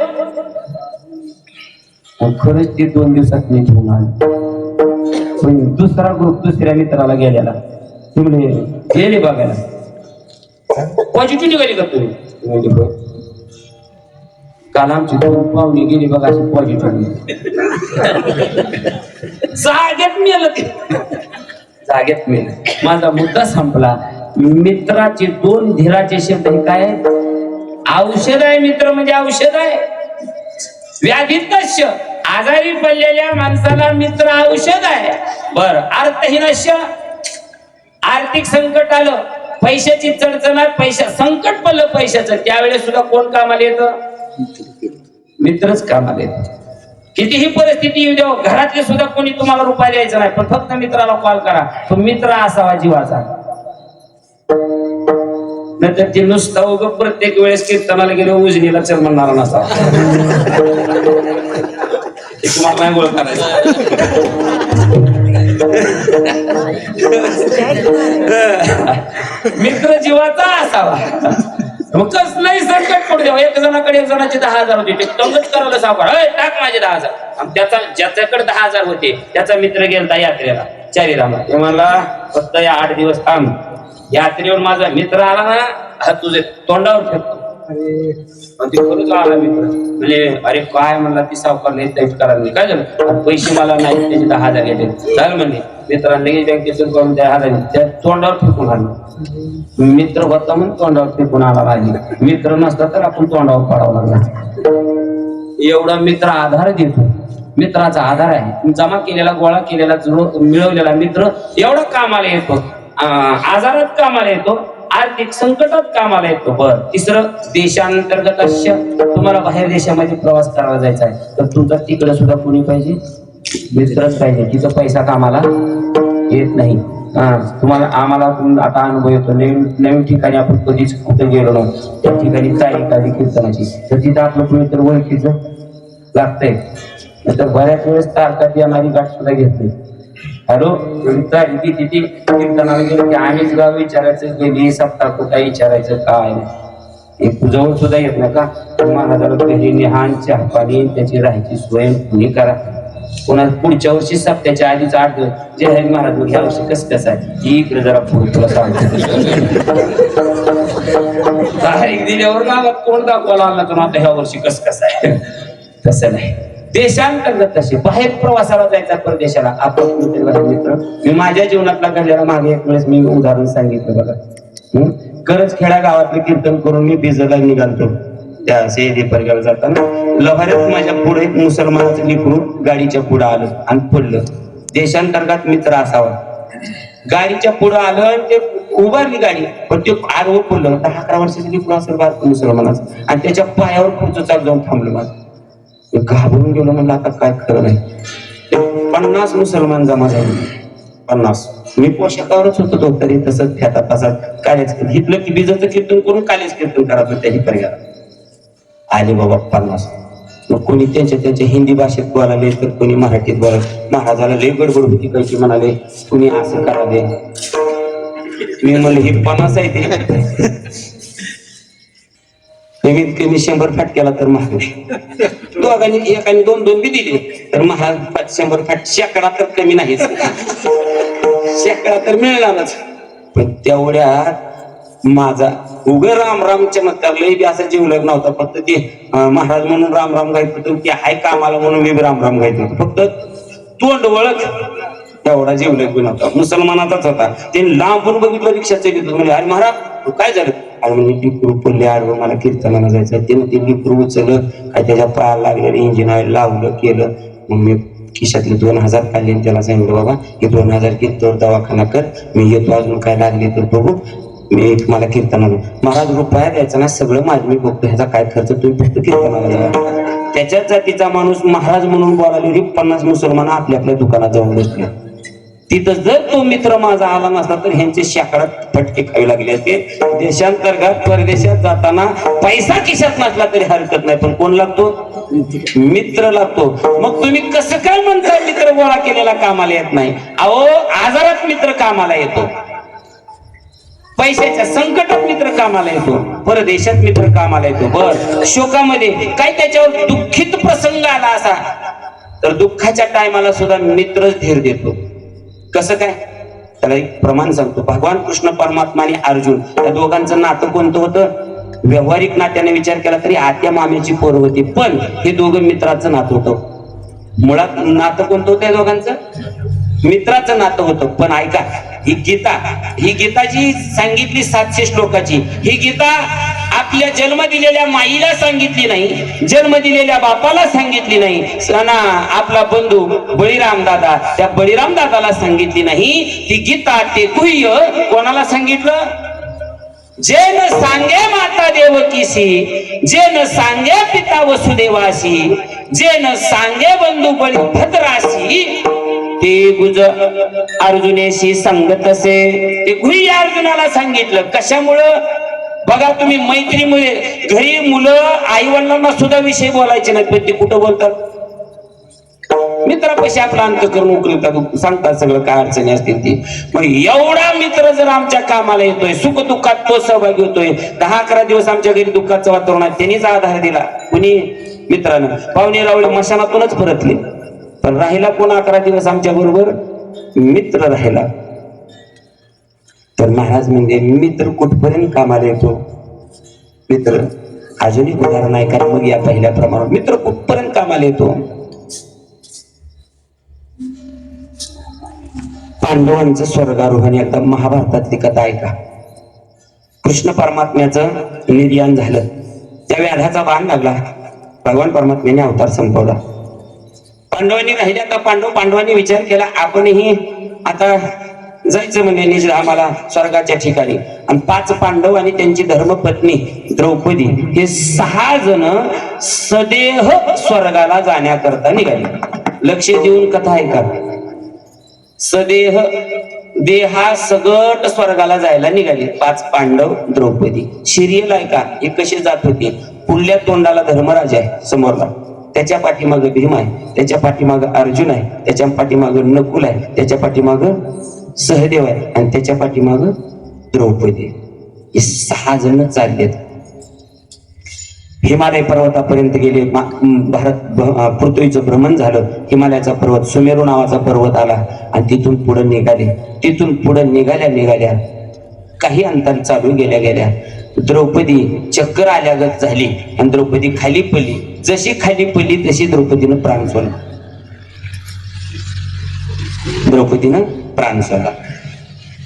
खरंच ते 2 दिवसात नीट होऊन आलं. पण दुसरा ग्रुप दुसऱ्या मित्राला गेलेला, तुम्ही गेले बघायला पॉझिटिव्ह निघाली का तुम्ही? काल आमची 2 पाहुणे गेली बघा अशी पॉझिटिव्ह. जागेत मेलं ते, जागेत मेलं. माझा मुद्दा संपला. मित्राचे 2 धीराचे शब्द हे काय? औषध आहे. मित्र म्हणजे औषध आहे. व्याधीत आजारी पडलेल्या माणसाला मित्र औषध आहे. बर, अर्थहीन आर्थिक संकट आलं, पैशाची चढचण आहे, पैसा संकट पडलं पैशाचं, त्यावेळेस सुद्धा कोण कामाला येतं? मित्रच कामाला येतं. कितीही परिस्थिती येऊ द्या, घरातले सुद्धा कोणी तुम्हाला रुपये द्यायचं नाही, पण फक्त मित्राला कॉल करा. तो मित्र असावा जीवाचा. नाहीतर ते नुसतं उगं प्रत्येक वेळेस कीर्तनाला गेलो उजनीला चल म्हणणारा नसावा. ते तुम्हाला नाही गोळ करायचं. मित्र जीवाचा असावा. मग कसलंही संकट पडू द्यावं. एक जणाकडे एक जणाचे 10,000 होते, ते तंगच करायला सावकार टाक माझे 10,000. आणि त्याचा ज्याच्याकडे 10,000 होते त्याचा मित्र गेलता यात्रेला चारीरामला. ते म्हणला फक्त या 8 दिवस थांब, यात्रेवर माझा मित्र आला ना, हा तुझे तोंडावर फेकतो. ते खरंच आला मित्र. म्हणजे अरे काय म्हणला, ती सावकारला करायला काय झालं, पैसे मला नाही, त्याचे 10,000 घेतले. झालं म्हणले मित्रांनी बँकेतून करून 10,000 त्या तोंडावर फेकून आलं. मित्र होता म्हणून तोंडावर फेकून आला पाहिजे. मित्र नसता तर आपण तोंडावर पडावं लागला. एवढा मित्र आधार देतो. मित्राचा आधार आहे. जमा केलेला, गोळा केलेला, मिळवलेला मित्र एवढा कामाला येतो. आजारात कामाला येतो, आर्थिक संकटात कामाला येतो. बरं, तिसरं देशांतर्गत अश्य. तुम्हाला बाहेर देशामध्ये प्रवास करायला जायचा आहे तर तुमचा तिकडे सुद्धा कोणी पाहिजे? मित्रच पाहिजे. तिथं पैसा कामाला येत नाही. तुम्हाला आम्हाला आता अनुभव येतो. नवीन ठिकाणी आपण कधीच कुठे गेलो नव्हतो, त्या ठिकाणी तारीख आली कीर्तनाची, तर तिथं आपलं कुणी तर ओळखीचं लागतंय. तर बऱ्याच वेळेस तारखात येणारी गाठ सुद्धा घेतली. हॅलो, तारीख किती कीर्तनाला गेलो की आम्हीच गाव विचारायचं, गेली सप्ताह कुठं विचारायचं काय एक जवळ सुद्धा येत नाही का? महाराजाला पहिली निहान चहा पाणी त्याची राहायची सोय कुणी करा. पुन्हा पुढच्या वर्षी सप्त्याच्या आधीच 8 दिवस जय हरी महाराज. ह्या वर्षी कसं आहे इकडे जरा पुढे तुला सांगतो. तारीख दिल्यावर गावात कोण दाखवायला आला तर आता ह्या वर्षी कसं आहे. तसं नाही. देशांतर्गत तसे बाहेर प्रवासाला जायचा परदेशाला आपण मित्र. मी माझ्या जीवनातला घडलेला मागे एक वेळेस मी उदाहरण सांगितलं बघा. करजखेडा गावातलं कीर्तन करून मी बिजरला निघालतो. त्या सेदी परगाला जाताना लव्हाऱ्यात माझ्या पुढे एक मुसलमानाचं लिखून गाडीच्या पुढे आलं आणि पडलं. देशांतर्गत मित्र असावा. गाडीच्या पुढे आलं आणि ते उभारली गाडी, पण ते आडवं पडलं. 10-11 वर्षाचं लिखून असेल बारकं मुसलमानाचं, आणि त्याच्या पायावर पुढचं चाक जाऊन थांबलं. माझं घाबरून गेलो. म्हणलं आता काय खरं नाही. 50 मुसलमान जमा झाले. 50. मी पोशाखावरच होतो तो, तरी तसंच फेता तसाच कालेच हितलं की बीजाचं कीर्तन करून कालेच कीर्तन करायचं. त्याही पर्याय आले बाबा 50. मग कोणी त्यांच्या हिंदी भाषेत बोलाले तर कोणी मराठीत बोला. महाराजाला लय गडबड होती, काही म्हणाले कुणी असं करावे. मी म्हणलं हे 50 आहे ते कमीत कमी 100 फाट केला तर महाराज. दोघांनी एकाने 2-2 बी दिले तर महाराज 100 फाट शेकडा तर कमी नाहीच. शेकडा तर मिळणारच. पण तेवढ्यात माझा उगा राम चमत्कार लय बी असा जीवलग नव्हता. फक्त ते महाराज म्हणून राम गायत होतं, ते हाय कामाला म्हणून मी राम गायत नव्हतं. फक्त तोंड ओळख तेवढा जीवलग बी नव्हता. मुसलमानाचाच होता. ते लांबून बघितलं रिक्षा चालित म्हणजे अरे महाराज काय झालं. आणि म्हणजे डिकरू पडले आडवं, मला कीर्तनाला जायचं. ते मग ते डिकरू उचललं, काय त्याच्या पायाला लागलेलं इंजिन ऑइल लावलं केलं. मग मी खिशातले 2,000 काढले आणि त्याला सांगितलं, बाबा हे 2,000 किती दवाखाना कर, मी येतो, अजून काय लागले तर बघू, मी मला कीर्तनाला. महाराज रुपया द्यायचा ना, सगळं माझं मी बघतो, ह्याचा काय खर्च, तुम्ही फक्त कीर्तनाला जा. त्याच्याच जातीचा माणूस महाराज म्हणून बोलायला 50 मुसलमान आपल्या आपल्या दुकानात जाऊन बसले. तिथं जर तो मित्र माझा आला नसता तर ह्यांचे शेकडात फटके खावे लागले असते. देशांतर्गत परदेशात जाताना पैसा खिशात नसला तरी हरकत नाही, पण कोण लागतो? मित्र लागतो. मग तुम्ही कसं काय म्हणता मित्र गोळा केलेला कामाला येत नाही? अहो, आजारात मित्र कामाला येतो, पैशाच्या संकटात मित्र कामाला येतो, परदेशात मित्र कामाला येतो. बर, शोकामध्ये काय त्याच्यावर दुःखित प्रसंग आला असा तर दुःखाच्या टायमाला सुद्धा मित्रच धीर देतो. कसं काय? त्याला एक प्रमाण सांगतो. भगवान कृष्ण परमात्मा आणि अर्जुन या दोघांचं नातं कोणतं होतं? व्यावहारिक नात्याने विचार केला तरी आत्या मामेची पोरं होती, पण हे दोघं मित्राचं नातं होतं. मुळात नातं कोणतं होतं या दोघांचं? मित्राचं नातं होतं. पण ऐका, ही गीता जी सांगितली 700 श्लोकाची, ही गीता आपल्या जन्म दिलेल्या माईला सांगितली नाही, जन्म दिलेल्या बापाला सांगितली नाही, सणा आपला बंधू बळीराम दादा, त्या बळीराम दादाला सांगितली नाही. ती गीता ते गुह्य कोणाला सांगितलं? जे न सांगे माता देवकीसी, जे न सांगे पिता वसुदेवासी, जे न सांगे बंधू बळीभद्रासी, ते गुज अर्जुनेशी संगत असे. ते गुह्य अर्जुनाला सांगितलं. कशामुळं? बघा तुम्ही, मैत्रीमुळे. घरी मुलं आई वडिलांना सुद्धा विषय बोलायचे नाहीत, पण ते कुठं बोलतात? मित्रापाशी आपला अंतःकरण उकलतात, सांगतात सगळं काय अडचणी असतील ती. मग एवढा मित्र जर आमच्या कामाला येतोय, सुख दुःखात तो सहभागी होतोय, 10-11 दिवस आमच्या घरी दुःखाचं वातावरण आहे, त्यांनीच आधार दिला. कुणी? मित्रानं. पाहुणे रावळे मशानातूनच परतले, पण राहिला कोण 11 दिवस आमच्या बरोबर? मित्र राहिला. तर महाराज म्हणजे मित्र कुठपर्यंत कामाला येतो? मित्र अजून एक उदाहरण आहे का? मग या पहिल्या प्रमाणात मित्र कुठपर्यंत कामाला येतो? पांडवांचं स्वर्गारोहण एकदा महाभारतातली कथा ऐका. कृष्ण परमात्म्याचं निर्याण झालं, त्या व्याधाचा बाण लागला, भगवान परमात्म्याने अवतार संपवला. पांडवांनी राहिले. आता पांडवांनी विचार केला, आपणही आता जायचं म्हणजे निज आम्हाला स्वर्गाच्या ठिकाणी. आणि 5 पांडव आणि त्यांची धर्मपत्नी द्रौपदी हे 6 जण सदेह स्वर्गाला जाण्याकरता निघाले. लक्ष देऊन कथा ऐका. सदेह देहा सगट स्वर्गाला जायला निघाले 5 पांडव द्रौपदी. सिरियल ऐका, हे कसे जात होते. पुढल्या तोंडाला धर्मराज आहे समोरला, त्याच्या पाठीमागं भीम आहे, त्याच्या पाठीमागं अर्जुन आहे, त्याच्या पाठीमागं नकुल आहे, त्याच्या पाठीमागं सहदेव आहे, आणि त्याच्या पाठीमागं द्रौपदी. हे 6 जण चाललेत. हिमालय पर्वतापर्यंत गेले. भारत पृथ्वीचं भ्रमण झालं. हिमालयाचा पर्वत, सुमेरू नावाचा पर्वत आला, आणि तिथून पुढे निघाले. तिथून पुढे निघाल्या काही अंतर चालू गेल्या द्रौपदी चक्कर आल्यागत झाली आणि द्रौपदी खाली पडली. जशी खाली पडली तशी द्रौपदीनं प्राण सोडला.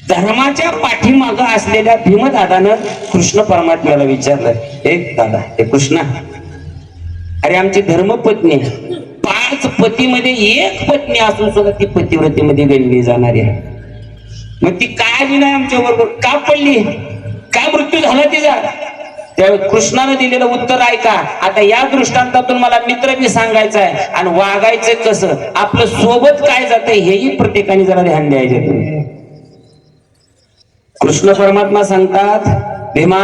धर्माच्या पाठीमागं असलेल्या भीमदादानं कृष्ण परमात्म्याला विचारलं, हे दादा, हे कृष्णा, अरे आमची धर्मपत्नी 5 पतीमध्ये 1 पत्नी असून सुद्धा ती पतिव्रतेमध्ये गणली जाणारी आहे, मग ती काय आली नाही आमच्या बरोबर? का पडली? का मृत्यू झाला तिचा? त्यावेळी कृष्णानं दिलेलं उत्तर ऐका. आता या दृष्टांतातून मला मित्र बी सांगायचं आहे आणि वागायचं कसं, आपलं सोबत काय जातंय हेही प्रत्येकाने जरा ध्यान द्यायचे. तुम्ही कृष्ण परमात्मा सांगतात, भीमा,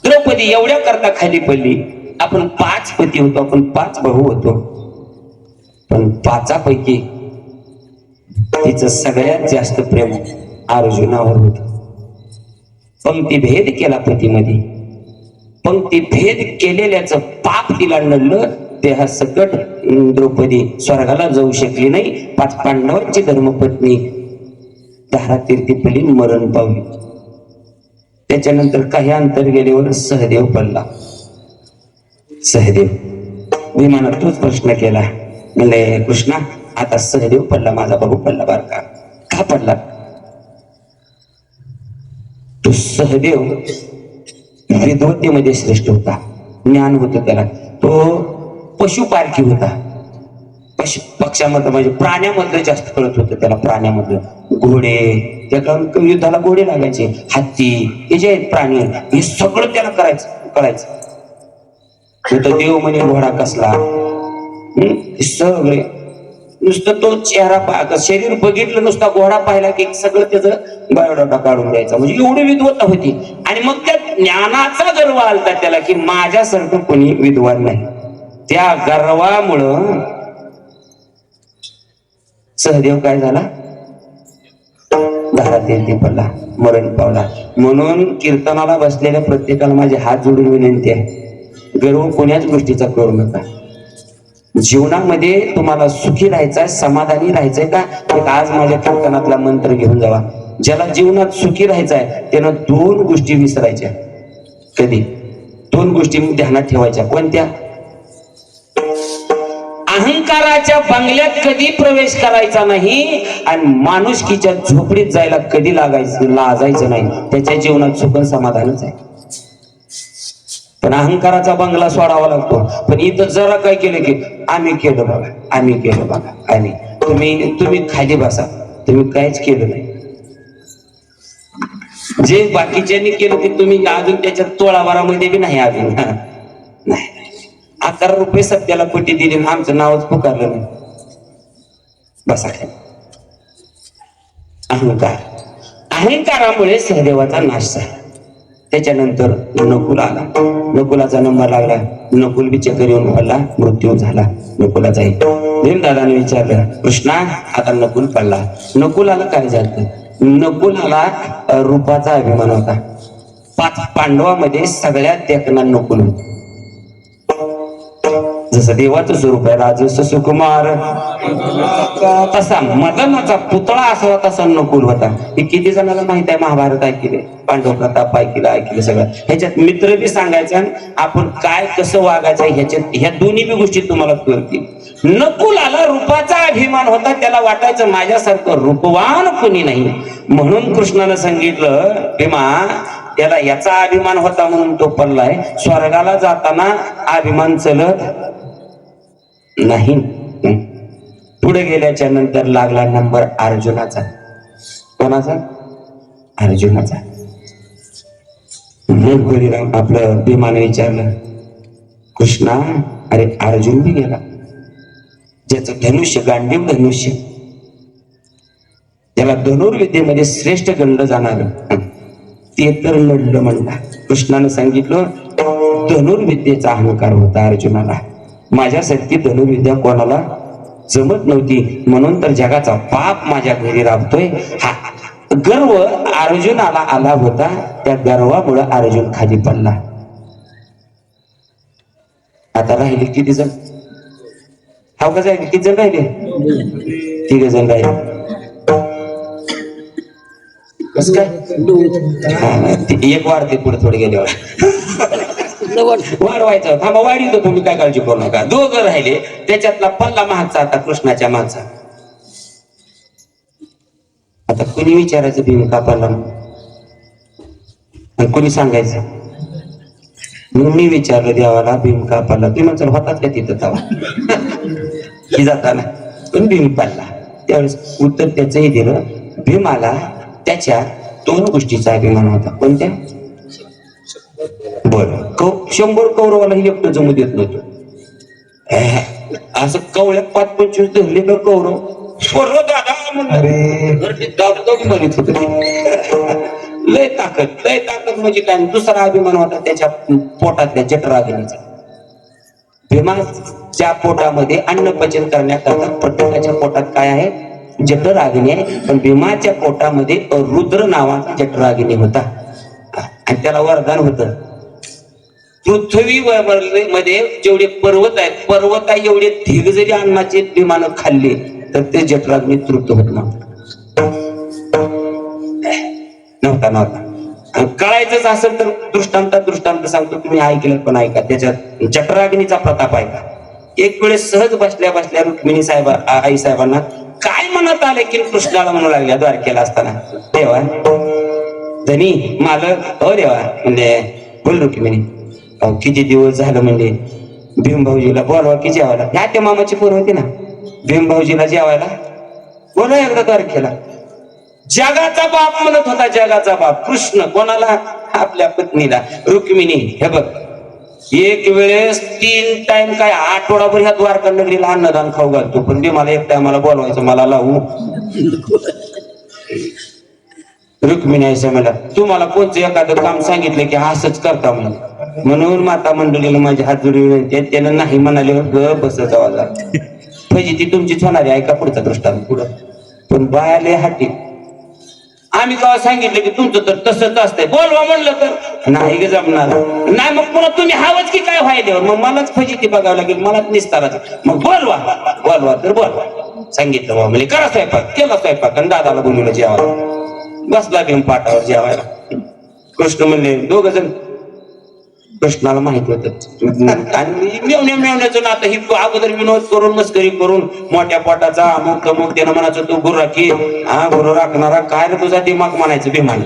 द्रौपदी एवढ्या करता खाली पडली. आपण 5 पती होतो, आपण 5 भाऊ होतो, पण 5पैकी तिचं सगळ्यात जास्त प्रेम अर्जुनावर होत. पंक्ती भेद केला पतीमध्ये, पंक्ती भेद केलेल्याचं पाप तिला नडलं. देहा सकट द्रौपदी स्वर्गाला जाऊ शकली नाही. 5 पांडवांची धर्मपत्नी धारातीर्थी पडली, मरण पावली. त्याच्यानंतर काही अंतर गेल्यावर सहदेव पडला. सहदेव विमानात तोच प्रश्न केला, म्हणले कृष्णा, आता सहदेव पडला, माझा भाऊ पडला, बार का पडला? तो सहदेव विद्वत्तेमध्ये श्रेष्ठ होता, ज्ञान होतं त्याला. तो पशुपारखी होता. पक्ष्यामधलं म्हणजे प्राण्यामधलं जास्त कळत होतं त्याला. प्राण्यामधलं घोडे, त्या काळात युद्धाला घोडे लागायचे, हत्ती, हे जे आहेत प्राणी, हे सगळं त्याला कळायचं. तो देव म्हणे घोडा कसला, सगळे. नुसतं तो चेहरा शरीर बघितलं, नुसता घोडा पाहिला की सगळं त्याचं बायोडाटा काढून द्यायचा. म्हणजे एवढी विद्वत्ता होती. आणि मग त्या ज्ञानाचा गर्व आलता त्याला की माझ्यासारखं कोणी विद्वान नाही. त्या गर्वामुळं सहदेव काय झाला, दारात पडला, मरण पावला. म्हणून कीर्तनाला बसलेल्या प्रत्येकाला माझे हात जोडून विनंती आहे, गर्व कोण्याच गोष्टीचा करू नका. जीवनामध्ये तुम्हाला सुखी राहायचंय, समाधानी राहायचंय का, एक आज माझ्या कीर्तनातला मंत्र घेऊन जावा. ज्याला जीवनात सुखी राहायचंय त्यानं 2 गोष्टी विसरायच्या. कधी 2 गोष्टी ध्यानात ठेवायच्या. कोणत्या? अहंकाराच्या बंगल्यात कधी प्रवेश करायचा नाही आणि माणुसकीच्या झोपडीत जायला कधी लाजायचं नाही. त्याच्या जीवनात सुख समाधानच आहे. पण अहंकाराचा बंगला सोडावा लागतो. पण इथं जरा काय केलं की आम्ही केलं बघा, आम्ही केलं बघा, आम्ही. तुम्ही खाली बसा, तुम्ही काहीच केलं नाही. जे बाकीच्यांनी केलं ते तुम्ही अजून त्याच्यात तोळावारामध्ये बी नाही अजून. नाही, 11 रुपये सत्याला पट्टी दिली ना आमचं नावच पुकारलं नाही. बसा खाली. अहंकारामुळे सहदेवाचा नाश झाला. त्याच्यानंतर नकुल आला. नकुलाचा नंबर लागला. नकुल बिचकर येऊन पडला, मृत्यू झाला नकुलाचा. भीमदादाने विचारलं, कृष्णा आता नकुल पडला. नकुलाला काय झालं? नकुलाला रूपाचा अभिमान होता. 5 पांडवामध्ये सगळ्यात देखणा नकुल होता. जसं देवाचं स्वरूप आहे राजस सुकुमार, तसा मदनाचा पुतळा असावा तसा नकुल होता. हे किती जणांना माहित आहे? महाभारत ऐकले, पांडव प्रताप ऐकलं सगळं. ह्याच्यात मित्र बी सांगायचं, आपण काय कसं वागायचं ह्याच्यात, ह्या दोन्ही बी गोष्टी तुम्हाला कळतील. नकुलाला रूपाचा अभिमान होता. त्याला वाटायचं माझ्यासारखं रूपवान कोणी नाही. म्हणून कृष्णानं सांगितलं, भीमा त्याला याचा अभिमान होता म्हणून तो पडलाय. स्वर्गाला जाताना अभिमान चलत नाही. पुढे गेल्याच्या नंतर लागला नंबर अर्जुनाचा. कोणाचा? अर्जुनाचा. बळीराम आपलं भीमाने विचारलं, कृष्णा अरे अर्जुन बी गेला, ज्याचं धनुष्य गांडीव धनुष्य, त्याला धनुर्विद्येमध्ये श्रेष्ठ गणलं जाणार, ते तर लढलं म्हणला. कृष्णानं सांगितलं, धनुर्विद्येचा अहंकार होता अर्जुनाला. माझ्यासारखी धनुर्विद्या कोणाला जमत नव्हती, म्हणून तर जगाचा पाप माझ्या घरी राबतोय. हा गर्व अर्जुनाला आला होता. त्या गर्वामुळे अर्जुन खाली पडला. आता राहिले किती जण? हा कसं आहे, किती जण राहिले? 3 जण राहिले. कस काय? एक वाढते पुढे थोडे गेल्यावर वाढवायचं. थांबा, वाढीतो तुम्ही, काय काळजी करू नका. 2 राहिले. त्याच्यातला पल्ला मागचा आता कृष्णाच्या मागचा. आता कुणी विचारायचं भीम का पडला आणि कुणी सांगायचं? म्हणून मी विचारलं देवाला, भीम का पडला? तुम्ही म्हणता होतात का तिथं तवा ही जाताना, पण भीम पडला. त्यावेळेस उत्तर त्याचंही दिलं. भीमाला त्याच्या 2 गोष्टीचा अभिमान होता. कोणत्या? बरं, 100 कौरवाला एकटं जमू देत नव्हतं. असं कवळ्यात 5-25 धरलेलं कौरव दादा म्हणत होत. लय ताकद म्हणजे काय? दुसरा अभिमान होता त्याच्या पोटातल्या जठराग्नीचा. भीमाच्या पोटामध्ये अन्न पचन करण्याकरता प्रत्येकाच्या पोटात काय आहे? जठराग्नी आहे. पण भीमाच्या पोटामध्ये रुद्र नावाचा जठराग्नी होता आणि त्याला वरदान होतं. पृथ्वी मध्ये जेवढे पर्वत आहेत, पर्वता एवढे ढीग जरी अन्नाचे भीमानं खाल्ले तर ते जठराग्नी तृप्त होत नव्हता. कळायचंच असेल तर दृष्टांत सांगतो, तुम्ही ऐकलं पण ऐका. त्याच्यात जठराग्नीचा प्रताप आहे का? एक वेळेस सहज बसल्या रुक्मिणी आई साहेबांना काय म्हणत आले की कृष्णाला म्हणू लागल्या द्वारकेला असताना, तेव्हा धनी मालक हो देवा म्हणजे बोल रुक्मिणी अहो किती दिवस झालं म्हणजे भीम भाऊजीला बोलवा की जेवायला ह्या त्या मामाची पोर होती ना भीम भाऊजीला जेवायला बोला एकदा तारखेला जगाचा बाप म्हणत होता जगाचा बाप कृष्ण कोणाला आपल्या पत्नीला रुक्मिणी हे बघ एक वेळेस 3 टाइम काय आठवडाभर ह्या द्वारका नगरीला अन्नदान खाऊ घालतो पण ते मला एक टायमाला बोलवायचं मला लावू रुक्मिणी असं मला तुम्हाला कोणतं एखादं काम सांगितलं की असंच करता म्हणून माता मंडळीला माझी हात जोडी विनंती आहे त्यानं नाही म्हणाले ग बस जावा फजी ती तुमचीच होणार आहे ऐका पुढचा दृष्टांत पुढं पण बायाले हाटी आम्ही केव्हा सांगितलं की तुमचं तर तसंच असतंय बोलवा म्हणलं तर नाही ग जमणार नाही मग पुन्हा तुम्ही हवंच की काय व्हायल्यावर मग मलाच फजिती बघावं लागेल मलाच निस्ताराचं मग बोलवा बोलवा तर बोलवा सांगितलं बाबा म्हणजे करा स्वयंपाक केला स्वयंपाक आणि दादाला बोलवलं जेवायला बसला घेऊन पाठावर जेवायला कृष्ण म्हणले दोघ जण कृष्णाला माहित होत आणि मेवण्याचं नातं ही अगोदर विनोद करून मस्करी करून मोठ्या पोटाचा अमुक तमुक त्यानं म्हणायचं तू गुरु राखी हा गुरु राखणारा काय रे तुझा दिमाग म्हणायचं भीमान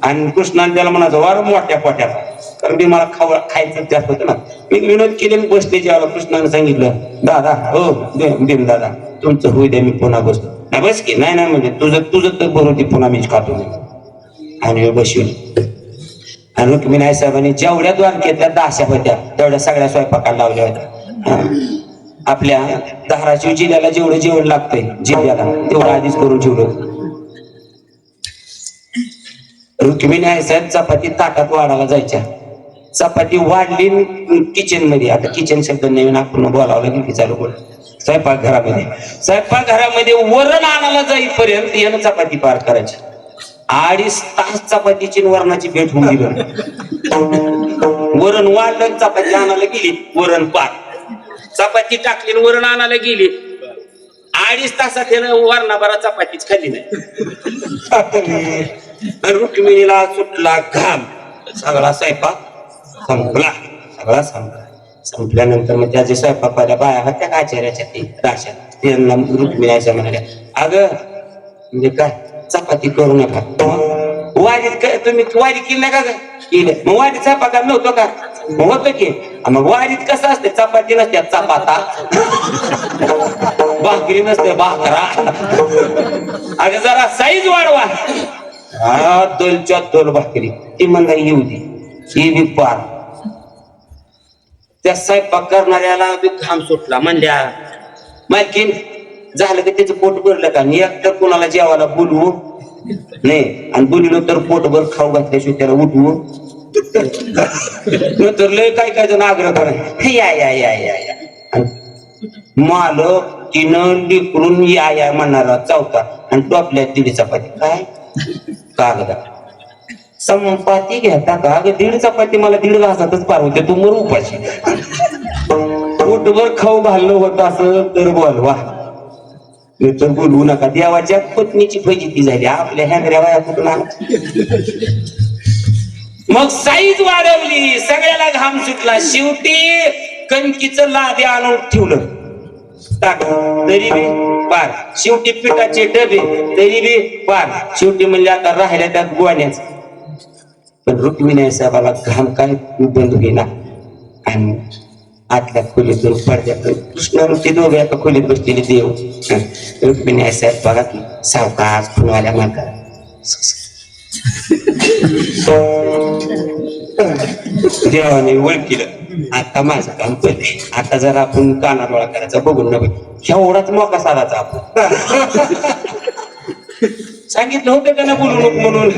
आणि कृष्णाने त्याला म्हणायचं वार मोठ्या पोट्याला कारण भीमाला खायचं जास्त होतं ना मी विनोद केले बसले जेव्हा कृष्णाने सांगितलं दादा हो भीम दादा तुमचं होऊ द्या मी पुन्हा बसतो नाही बस की नाही म्हणजे तुझं तर बरोबर पुन्हा मीच खातो आणि बसवली आणि रुक्मिणी साहेबांनी जेवढ्या द्वारकेतल्या 10 होत्या तेवढ्या सगळ्या स्वयंपाकाला लावल्या होत्या आपल्या धाराशिव जिल्ह्याला जेवढं जेवण लागतंय जिल्ह्याला तेवढं आधीच करून ठेवलं रुक्मिणी साहेब चपाती ताटात वाढायला जायच्या चपाती वाढली किचन मध्ये आता किचन शब्द नवीन आपण बोलावं लागेल की चालू बोल स्वयंपाकघरामध्ये वरण आणायला जाईपर्यंत यानं चपाती पार करायची 2.5 तास चपातीची वरणाची भेट होऊन गेली वरण वाढलं चपाती आणायला गेली वरण पार चपाती टाकली वरण आणायला गेली 2.5 तासात त्यानं वरणाभरा चपातीच खाल्ली नाही रुक्मिणीला सुटला घाम सगळा स्वयंपाक संपला सगळा संपल्यानंतर मग त्याचे स्वयंपाकाला बाया होत्या आचार्याच्या ते राशा त्यांना रुक्मिणी म्हणाल्या अगं म्हणजे काय चपाती करू नका वारीत तुम्ही वारी केली नाही का केली मग वारीत स्वयंपाकाला नव्हतं का होतं की मग वारीत कसं असते चपाती नसते चपाता भाकरी नसते भाकरा अगं जरा साईज वाढवा हा दोलच्या दोल भाकरी ती म्हणला येऊ दे ही बी पार त्या स्वयंपाक करणाऱ्याला बी घाम सुटला म्हणल्या मालकीन झालं की त्याचं पोट भरलं का एक तर कोणाला जेवायला बोलवू नाही आणि बोललो तर पोटभर खाऊ घातल्याशिवाय त्याला उठवू नंतर लय काय जण आग्रह करा या या या या या मालक तिनं लिकरून या म्हणणारा चौथा आणि टोपल्यात दिली चपाती काय कागदा संपाती घेता का अगं 1.5 चपाती मला 1.5 घासातच पार होते तू मर उपाशी पोटभर खाऊ घालणं होत असं तर बोलवा तर बोलवू नका देवाच्या पत्नीची फजिती झाली आपल्या ह्या वया कुठून मग साईज वाढवली सगळ्याला घाम सुटला शेवटी कणकीचं लादे आणून ठेवलं टाक तरी बी पार शेवटी पिठाचे डबे तरी बी पार शेवटी म्हणजे आता राहिल्या त्यात गोण्याच पण रुक्मिणी साहेबाला घाम काय बंद गेला आणि आतल्या खोलीतून पडद्यातून कृष्ण ते दोघे एका खोलीत बसलेले देव रुक्मिणी साहेब बघा की सावकाश खुनवाल्या मागा देवाने ओळखीलं आता माझं काम पडले आता जरा आपण कानाडोळा करायचा बघून नव्हे एवढाच मोका साधाचा आपण सांगितलं होतं का ना बोलू नको म्हणून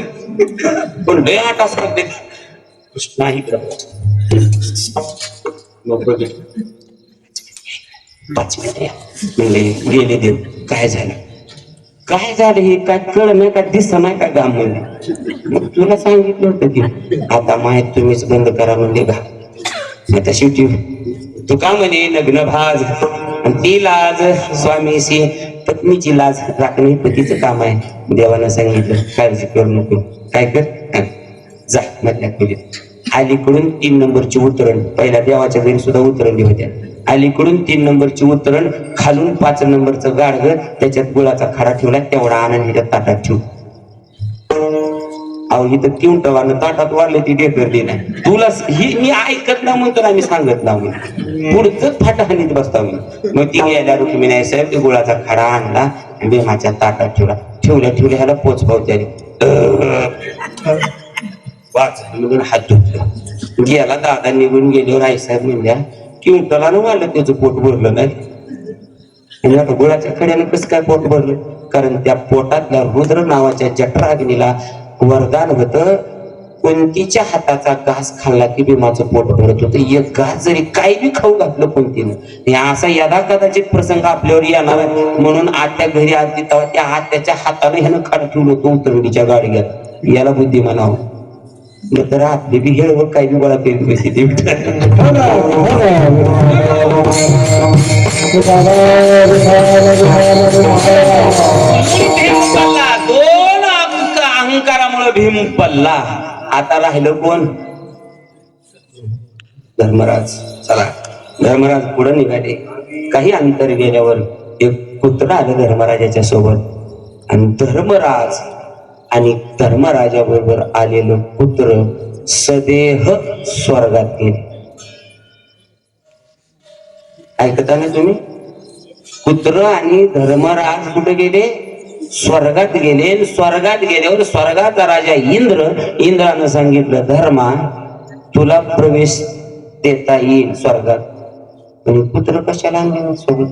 पण लय आठ असतात ते कृष्णा इकडं मग बघितलं 5 मिनिट म्हणले गेले देव काय झालं हे काय कळ नाही का दिसत नाही का गाम म्हणले मग तुला सांगितलं होतं की आता माहीत तुम्हीच बंद करा म्हणले घा आता शेवटी तू का म्हणे लग्न भाज आणि ती लाज स्वामीशी पत्नीची लाज राखणे पतीचं काम आहे देवानं सांगितलं काळजी करू नको काय कर जा मधल्या खोलीत अलीकडून 3 नंबरची उतरण पहिल्या देवाच्या घरी सुद्धा उतरणी होत्या अलीकडून 3 नंबरची उतरण खालून 5 नंबरचं गाडगं त्याच्यात गुळाचा खडा ठेवला तेवढा आनंद ह्याच्यात ताटात ठेवू अहो इथं किंटवानं ताटात वाढले ती ढेकर दे नाही तुला ही मी ऐकत ना म्हणतो ना मी सांगत ना मी पुढचं फाटा हानीत बसता मी मग ती गेल्या रुक्मिणी नाही साहेब ते गुळाचा खडा आणला आणि भीमाच्या ताटात ठेवल्या ह्याला पोच पावत्याने वाच म्हणून हात धुतले गेला दादा निघून गेल्यावर आईसाहेब म्हणल्या किंटला न वाढलं त्याचं पोट भरलं नाही आणि आता गुळाच्या खड्यानं कसं काय पोट भरलं कारण त्या पोटातल्या रुद्र नावाच्या जठराग्नीला वरदान होत कुंतीच्या हाताचा घास खाल्ला की भीमाचं पोट भरत होतं एक घास जरी काही बी खाऊ घातलं कुंतीनं असा यदा कदाचित प्रसंग आपल्यावर येणार आहे म्हणून आत्या घरी आली तेव्हा त्या आत्याच्या हाताने ह्यानं खाड ठेवलं होतं उतरवडीच्या गाडग्यात याला बुद्धी म्हणावं मग तर आपली बी हेळ काही बी गोळा करीत बसली ती दोन अहंकारामुळे भीम पल्ला आता राहिलं कोण धर्मराज चला धर्मराज पुढे निघाले काही अंतर गेल्यावर एक कुत्रा आलं धर्मराजाच्या सोबत आणि धर्मराज आणि धर्मराजा बरोबर आलेलं पुत्र सदेह स्वर्गात गेले ऐकता ना तुम्ही पुत्र आणि धर्मराज कुठे गेले स्वर्गात गेले स्वर्गात गेल्यावर स्वर्गाचा राजा इंद्रानं सांगितलं धर्मा तुला प्रवेश देता येईल स्वर्गात पण पुत्र कशाला आणले सोबत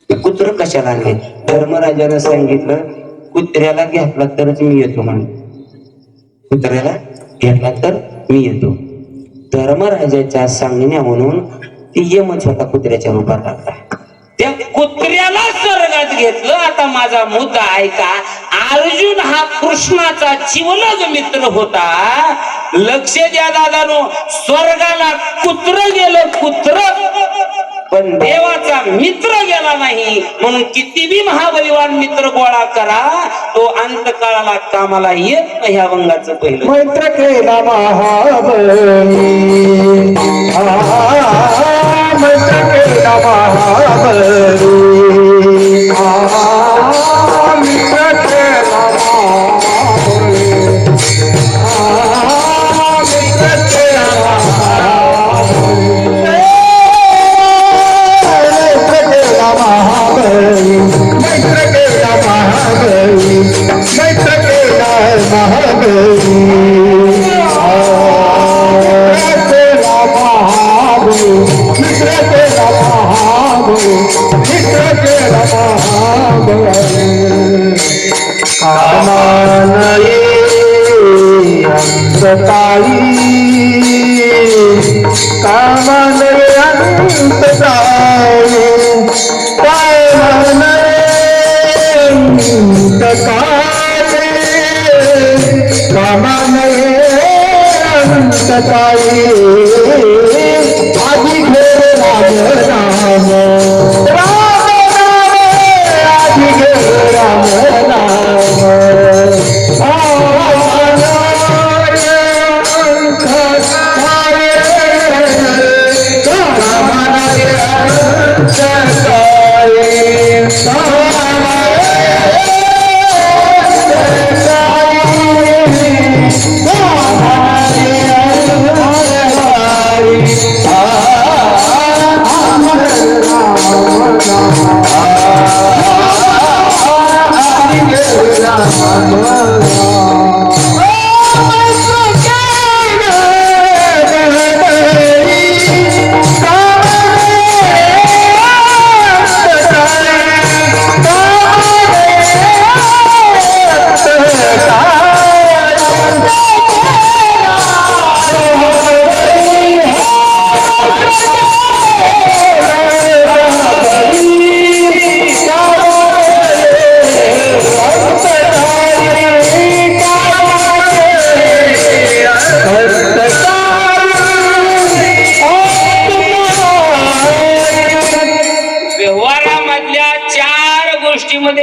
पुत्र कशाला आणले धर्मराजानं सांगितलं कुत्र्याला घेतला तरच मी येतो म्हणे कुत्र्याला घेतला तर मी येतो धर्मराजाच्या सांगण्या म्हणून ती यमच होता कुत्र्याच्या रूपात आता त्या कुत्र्याला स्वर्गात घेतलं आता माझा मुद्दा ऐका अर्जुन हा कृष्णाचा जीवलग मित्र होता लक्ष द्या दादानो स्वर्गाला कुत्र गेलं कुत्र पण देवाचा मित्र गेला नाही म्हणून किती बी महाबलीवान मित्र गोळा करा तो अंतकाळाला कामाला येत नाही ह्या वंगाचं पहिलं मैत्र केला महाबली मैत्र केला महाबली मित्र केला महाबली मित्र केला महाबली मैत्र केला महाबली मैत्र केला महाबली मित्र केला महाबली मित्र केला महाबली कामानये अंतकाळी कामानये अंतकाळी कामानये अंतकाळी आधी घेर राम राम राम राम आधी घेर राम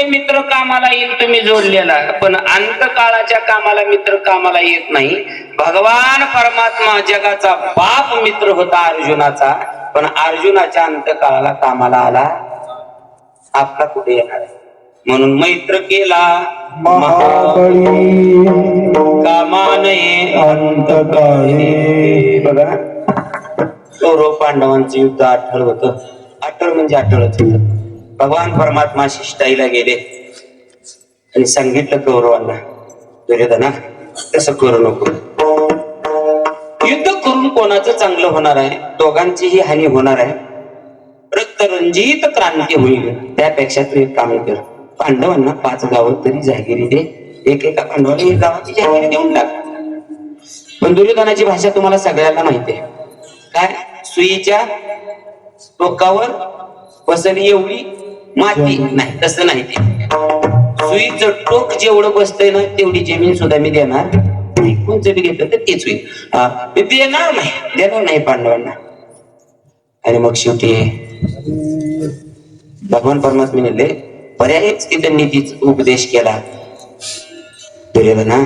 मित्र कामाला येईल तुम्ही जोडलेला पण अंतकाळाच्या कामाला मित्र कामाला येत नाही भगवान परमात्मा जगाचा बाप मित्र होता अर्जुनाचा पण अर्जुनाच्या अंतकाळाला कामाला आला आपला कुठे येणार आहे म्हणून मैत्र केला महाबळी कामानये अंतकाळी. बघा कौरव पांडवांचं युद्ध अठळ होतं. अठळ म्हणजे अठळच होतं. भगवान परमात्मा शिष्टाईला गेले आणि सांगितलं कौरवांना, दुर्योधना तसं करू नको. युद्ध करून कोणाचं चांगलं होणार आहे? दोघांचीही हानी होणार आहे. रक्तरंजित क्रांती होईल. त्यापेक्षा तू एक काम कर, पांडवांना 5 गावं तरी जागिरी दे. एकेका पांडवाला 1 गावाची जागिरी देऊन टाक. पण दुर्योधनाची भाषा तुम्हाला सगळ्यांना माहिती आहे. काय? सुईच्या टोकावर बसली एवढी माती नाही, तसं नाही. ते सुईचं टोक जेवढं बसतंय ना तेवढी जमीन सुद्धा मी देणार नाही. कोणचं बी घेतलं तर तेच होईल. मी देणार नाही पांडवांना. आणि मग शेवटी भगवान परमात्म्याने पर्यायच तिथं नीतीच उपदेश केला. दुर्योधना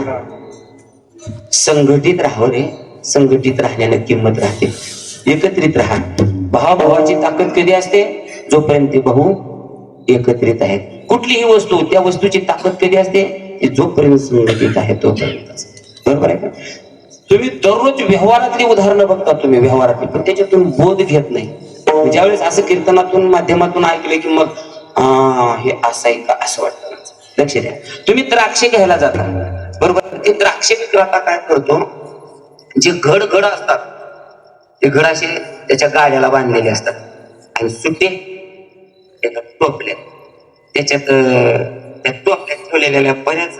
संघटित राहावं रे. संघटित राहण्यानं किंमत राहते. एकत्रित राहा. भावाभावाची ताकद कधी असते? जोपर्यंत ते भाऊ एकत्रित आहेत. कुठलीही वस्तू, त्या वस्तूची ताकद कधी असते? जोपर्यंत संघटित आहे तोपर्यंत. बरोबर आहे का? तुम्ही दररोज व्यवहारातली उदाहरणं बघता, तुम्ही व्यवहारातली, पण त्याच्यातून बोध घेत नाही. ज्यावेळेस असं कीर्तनातून माध्यमातून ऐकलं की मग हे असं आहे का असं वाटतं. लक्ष द्या. तुम्ही द्राक्षे घ्यायला जाता, बरोबर? ते द्राक्षे विक्रेता काय करतो, जे घड असतात ते घड असे त्याच्या गाड्याला बांधलेले असतात आणि सुटे एका टोपल्यात, त्याच्यात त्या टोपल्यात ठेवलेल्या बऱ्याच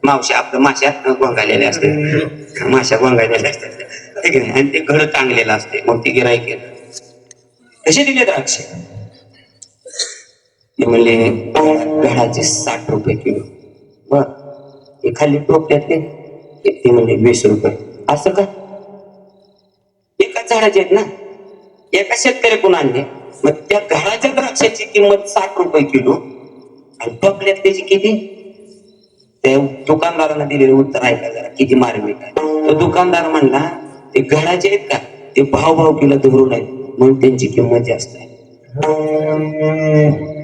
मावश्या आपल्या माश्या गोंगालेल्या असतात. माश्या गोंगालेल्या असतात, ठीक आहे. आणि ते घड टांगलेलं असते. मग ते गिराईक कसे दिले द्राक्षे? ते म्हणले घडाचे 60 रुपये किलो. बर, ते खाली टोपल्यातले ते म्हणले 20 रुपये. असं का? एकाच झाडाचे आहेत ना, एका शेतकऱ्याकडून आणले. मग त्या घडाच्या द्राक्षाची किंमत 60 रुपये किलो आणि टोपल्यात त्याची किती? त्या दुकानदारांना दिलेलं उत्तर ऐका जरा, किती मार्मिक आहे. तो दुकानदार म्हणला ते घडाचे आहेत का, ते भाव किलो धरून आहेत म्हणून त्यांची किंमत जास्त आहे.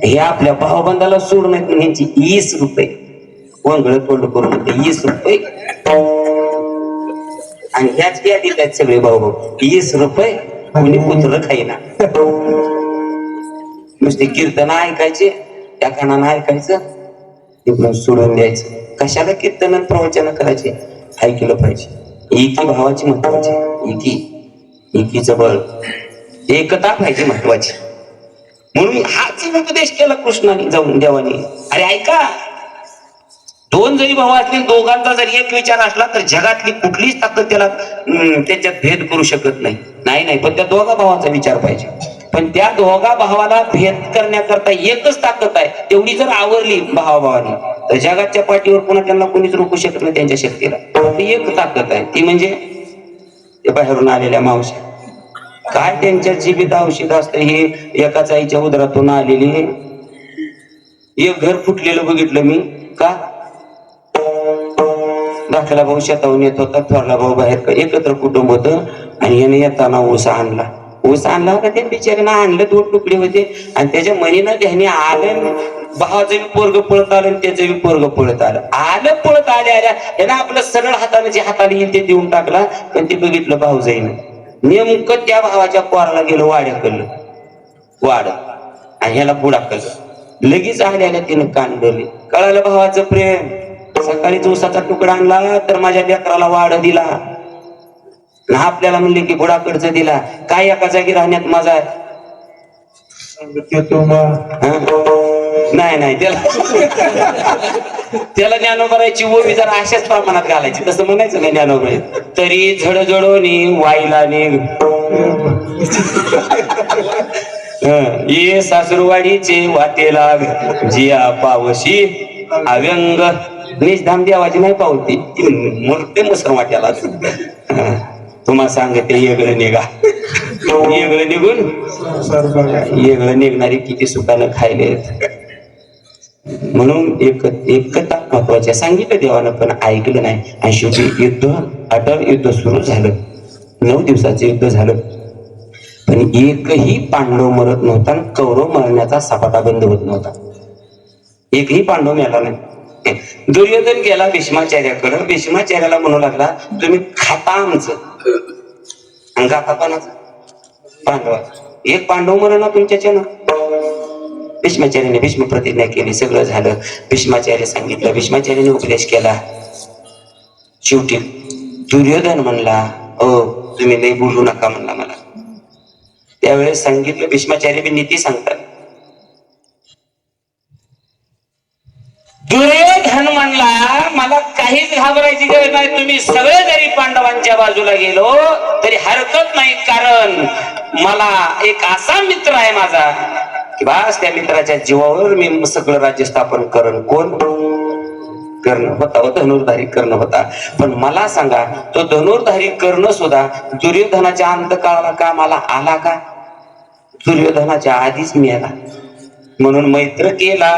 हे आपल्या भावबंधाला सोड नाहीत म्हणून यांची 20 रुपये वंगळ तोंड करून 20 रुपये. आणि ह्याच यादीत आहेत सगळे भाऊ 20 रुपये कोणी पुत्र खाईना. नुसते कीर्तन ऐकायचे, त्या कानानं ऐकायचं, तिकडून सोडून द्यायचं. कशाला कीर्तन प्रवचन करायचे? ऐकलं पाहिजे. एकी भावाची महत्वाची, एकीचं बळ, एकता पाहिजे महत्वाची. म्हणून हाच उपदेश केला कृष्णाने जाऊन देवाने. अरे ऐका, 2 जरी भाऊ असले, दोघांचा जरी एक विचार असला तर जगातली कुठलीच ताकद त्याला त्याच्यात भेद करू शकत नाही. पण त्या दोघा भावाचा विचार पाहिजे. पण त्या दोघा भावाला भेद करण्याकरता एकच ताकद आहे. तेवढी जर आवरली भावाभावाने तर जगाच्या पाठीवर पुन्हा त्यांना कोणीच रोखू शकत नाही. त्यांच्या शक्तीला ती एक ताकद आहे, ती म्हणजे ते बाहेरून आलेल्या मावश्या. काय त्यांच्या जीवित औषध असतं हे. एकाच आईच्या उदरातून आलेली. एक घर फुटलेलं बघितलं मी. का? धाकला भाऊ शेतावून येत होता, थोरला भाऊ बाहेर, एकत्र कुटुंब होतं. आणि याने येताना ऊस आणला का त्या बिचाऱ्यानं आणलं. 2 तुकडे होते आणि त्याच्या मनीनं त्याने आलं. भावाचं बी पोरग पळत आलं आणि त्याचं बी पोरग पळत आलं पळत आल्या यानं आपलं सरळ हाताने जे हाताने येईल ते देऊन टाकला. पण ते बघितलं भाऊ जाईन नेमकं त्या भावाच्या पोराला गेलं वाड्याकडलं वाड आणि ह्याला बुडाकडलं. लगेच आल्या तिनं कान धरले. कळालं भावाचं प्रेम. सकाळीच ऊसाचा तुकडा आणला तर माझ्या लेकराला वाढ दिला. आपल्याला म्हणले की बुडाकडचं दिला. काय एका जागी राहण्यात माझा नाही त्याला ज्ञानोबरायची ओवी जरा अशाच प्रमाणात घालायची. तसं म्हणायचं नाही ज्ञानोबराय. तरी झडझडोनी वाईला निघ ये सासुरवाडीचे वाटे लाग जिया पावशी अव्यंग. निजधाम देवाची नाही पावती, मूर्ती मुसर वाट्याला. तुम्हाला सांगते येगळं निघा. येगळं निघून येगळं निघणारी किती सुखानं खायले. म्हणून एकता महत्वाची सांगितलं देवानं, पण ऐकलं नाही. आणि शेवटी युद्ध अटल युद्ध सुरू झालं. 9 दिवसाचं युद्ध झालं. पण एकही पांडव मरत नव्हता, कौरव मरण्याचा सपाटा बंद होत नव्हता. एकही पांडव मिळाला नाही. दुर्योधन गेला भीष्माचार्याकडं. भीष्माचार्याला म्हणू लागला, तुम्ही खाता आमचं आणि गाता पानाचं पांडवाचं. एक पांडव मरण ना तुमच्याच्यानं. भीष्माचार्याने भीष्म प्रतिज्ञा केली, सगळं झालं. भीष्माचार्य सांगितलं, भीष्माचार्याने उपदेश केला. शेवटी दुर्योधन म्हणला, तुम्ही लई बोलू नका म्हणला मला. त्यावेळेस सांगितलं, भीष्माचार्य बी नीती सांगतात. दुर्योधन म्हणला, मला काहीच घाबरायची गरज नाही, तुम्ही सगळे जरी पांडवांच्या बाजूला गेलो तरी हरकत नाही, कारण मला एक असा मित्र आहे माझा की बस त्या मित्राच्या जीवावर मी सगळं राज्य स्थापन करण. कोण? कर्ण होता, धनुर्धारी कर्ण होता. पण मला सांगा, तो धनुर्धारी कर्ण सुद्धा दुर्योधनाच्या अंतकाळाला का मला आला का? दुर्योधनाच्या आधीच मी आला. म्हणून मैत्र केला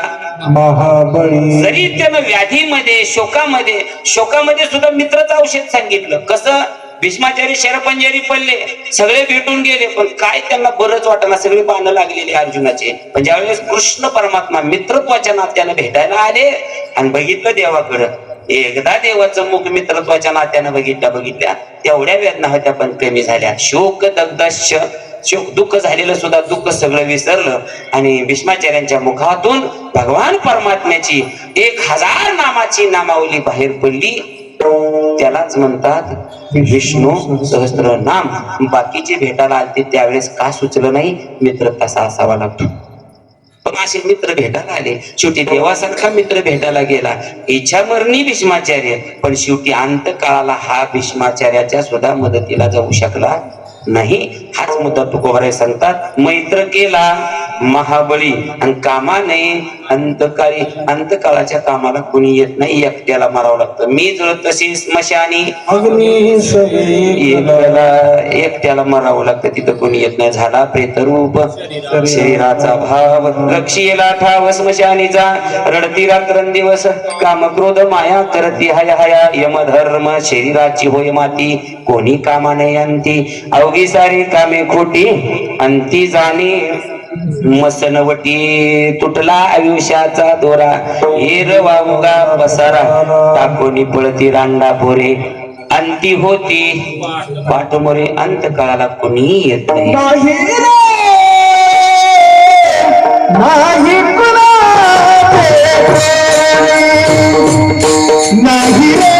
महाबळी. जरी त्यानं व्याधीमध्ये शोकामध्ये सुद्धा मित्राचं औषध सांगितलं. कसं? भीष्माचार्य शरपंजरी पडले, सगळे भेटून गेले, पण काय त्यांना बरंच वाटना, सगळे बाणं लागलेले अर्जुनाचे. पण ज्यावेळेस कृष्ण परमात्मा मित्रत्वाच्या नात्यानं भेटायला आले आणि बघितलं देवाकडं, एकदा देवाचं मुख मित्रत्वाच्या नात्यानं बघितल्या तेवढ्या वेदना होत्या पण कमी झाल्या. शोक दग्धश्च, दुःख झालेलं सुद्धा दुःख सगळं विसरलं आणि भीष्माचार्यांच्या मुखातून भगवान परमात्म्याची 1000 नामाची नामावली बाहेर पडली. त्यालाच म्हणतात विष्णू सहस्त्र नाम. बाकीचे भेटायला आले त्यावेळेस का सुचलं नाही? मित्र तसा असावा लागतो. पण असे मित्र भेटायला आले. शेवटी देवासारखा मित्र भेटायला गेला, इच्छा मरणी भीष्माचार्य, पण शेवटी अंतकाळाला हा भीष्माचार्याच्या सुद्धा मदतीला जाऊ शकला नाही. हाच मुद्दा तुकोबाराय सांगतात, मैत्र केला महाबळी आणि कामा नाही अंतकाळी. अंतकाळाच्या कामाला कोणी येत नाही, एकट्याला मारावं लागतं. मी जळ तशी स्मशानी अग्नी सगळे एकट्याला मरावं लागतं, तिथं कोणी येत नाही. झाला प्रेतरूप शरीराचा भाव, रक्षीला ठाव स्मशानीचा, रडती रात्रंदिवस काम क्रोध माया करती हया हया. यमधर्म शरीराची होय माती, कोणी कामा नाही अंती. अवघी सारी कामे खोटी अंती जाणे मसनवटी. तुटला आयुष्याचा दोरा, हेर वावगा पसारा, टाकोनी पळती रांडा पोरे, अंती होती पाठमोरे. अंतकाळाला कोणी येत नाही. नाही नाही रे,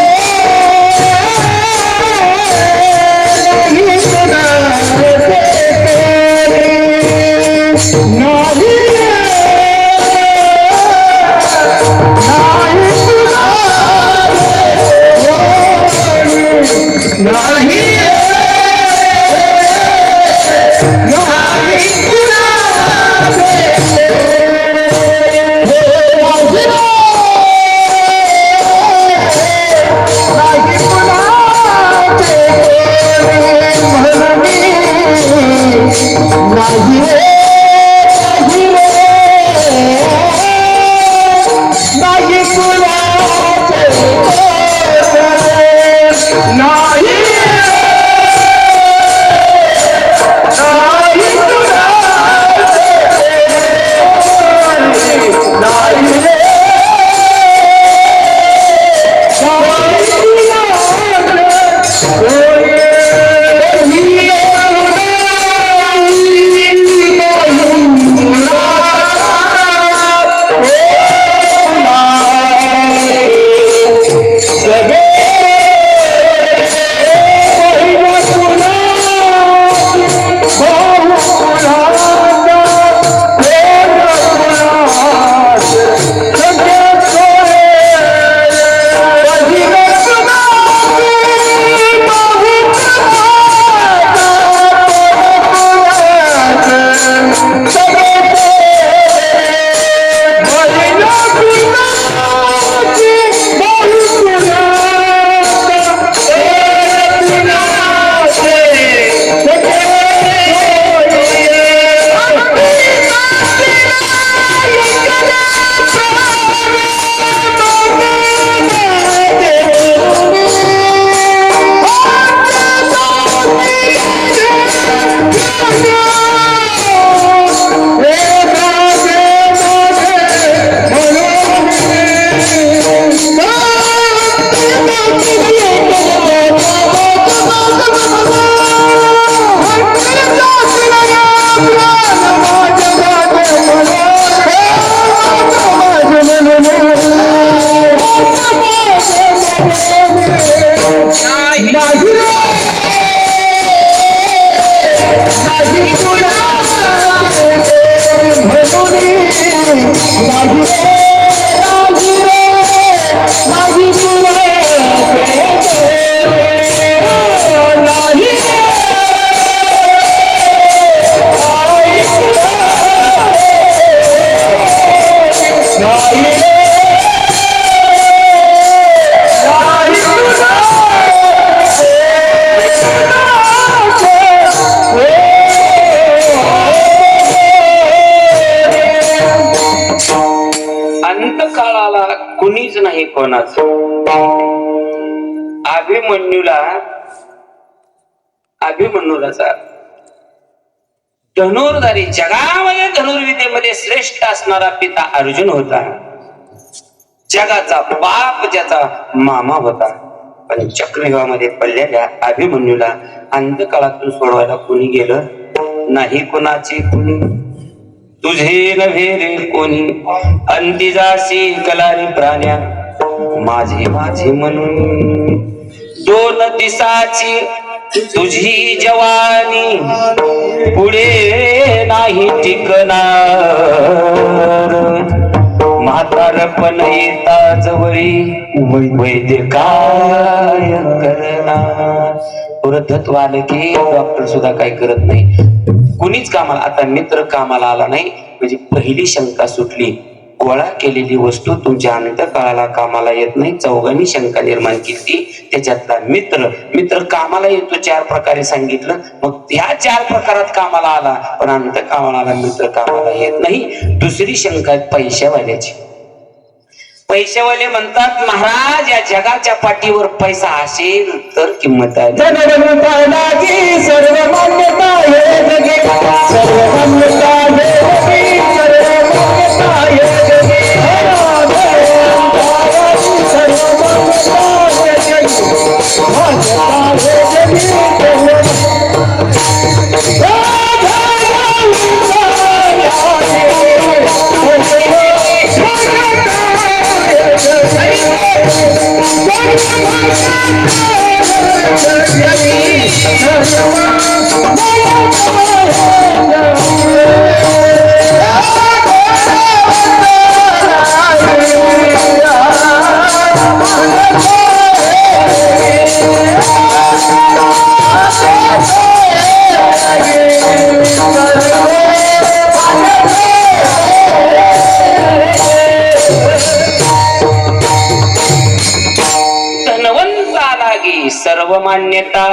अंतकाळाला कुणीच नाही कोणाच. अभिमन्यूला धनुर्धारी जगामध्ये धनुर्विद्येमध्ये श्रेष्ठ असणारा पिता अर्जुन होता. जगाचा बाप ज्याचा मामा होता. पण चक्रव्यूहामध्ये पडलेल्या अभिमन्यूला अंधकाळातून सोडवायला कोणी गेलं नाही. कोणाची कोणी तुझे नव्हे रे कोणी. अंतिजासी कलारी प्राण्या माझे माझे म्हणून. दोन दिसाची तुझी जवानी पुढे नाही टिकणार. म्हातारपण येता जवळी वैद्य काय करणार. वृद्धत्व आलं की डॉक्टर सुद्धा काय करत नाही. कुणीच कामाला, आता मित्र कामाला आला नाही म्हणजे पहिली शंका सुटली. गोळा केलेली वस्तू तुमच्या अंतकाळाला कामाला येत नाही. चौघांनी शंका निर्माण केली. त्याच्यातला मित्र कामाला येतो 4 प्रकारे सांगितलं. मग त्या 4 प्रकारात कामाला आला पण अंतकाळाला मित्र कामाला येत नाही. दुसरी शंका पैशावाल्याची. पैशावाले म्हणतात महाराज या जगाच्या पाठीवर पैसा असेल तर किंमत आहे. सर्व मान्यता सर्व मान्यता.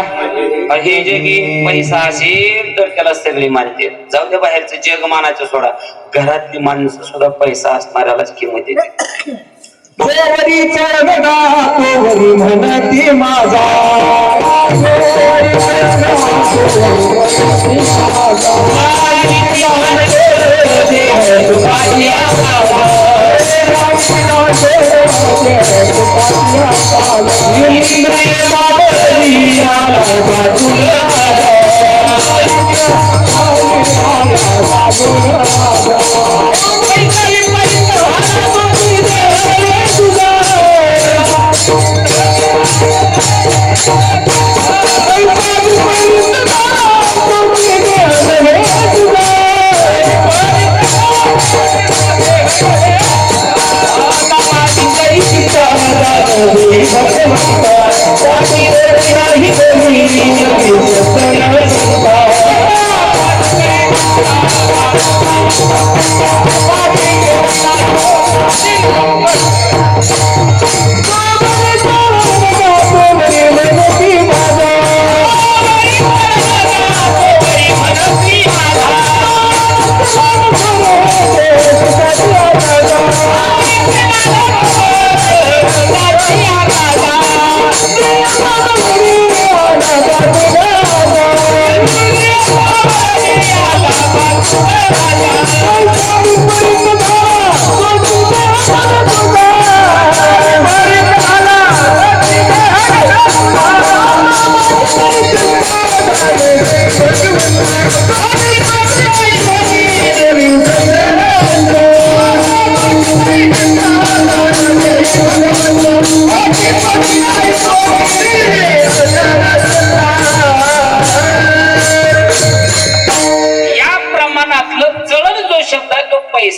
हे जगी पैसा असेल तर त्याला सगळी मानते. जाऊ दे बाहेरचं जग मानायचं सोडा. घरातली माणसं सुद्धा पैसा असणाऱ्यालाच किंमत येते. म्हणती माझा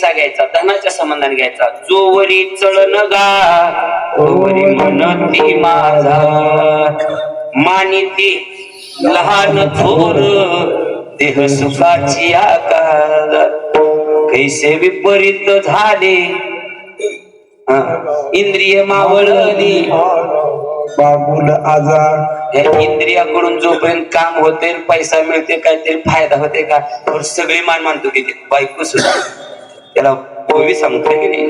पैसा घ्यायचा, धनाच्या संबंधाने घ्यायचा. जोवरी चळन गा तोवरी म्हणती माझा, मानिती लहान थोर देह सुखाची आकार, कैसे विपरीत झाले इंद्रिय मावळली. बाबूल आजार इंद्रियाकडून जोपर्यंत काम होते, पैसा मिळते, काहीतरी फायदा होते का, तर सगळी मान मानतो तिथे. बायको सुद्धा त्याला पूर्वी सांगतो की नाही,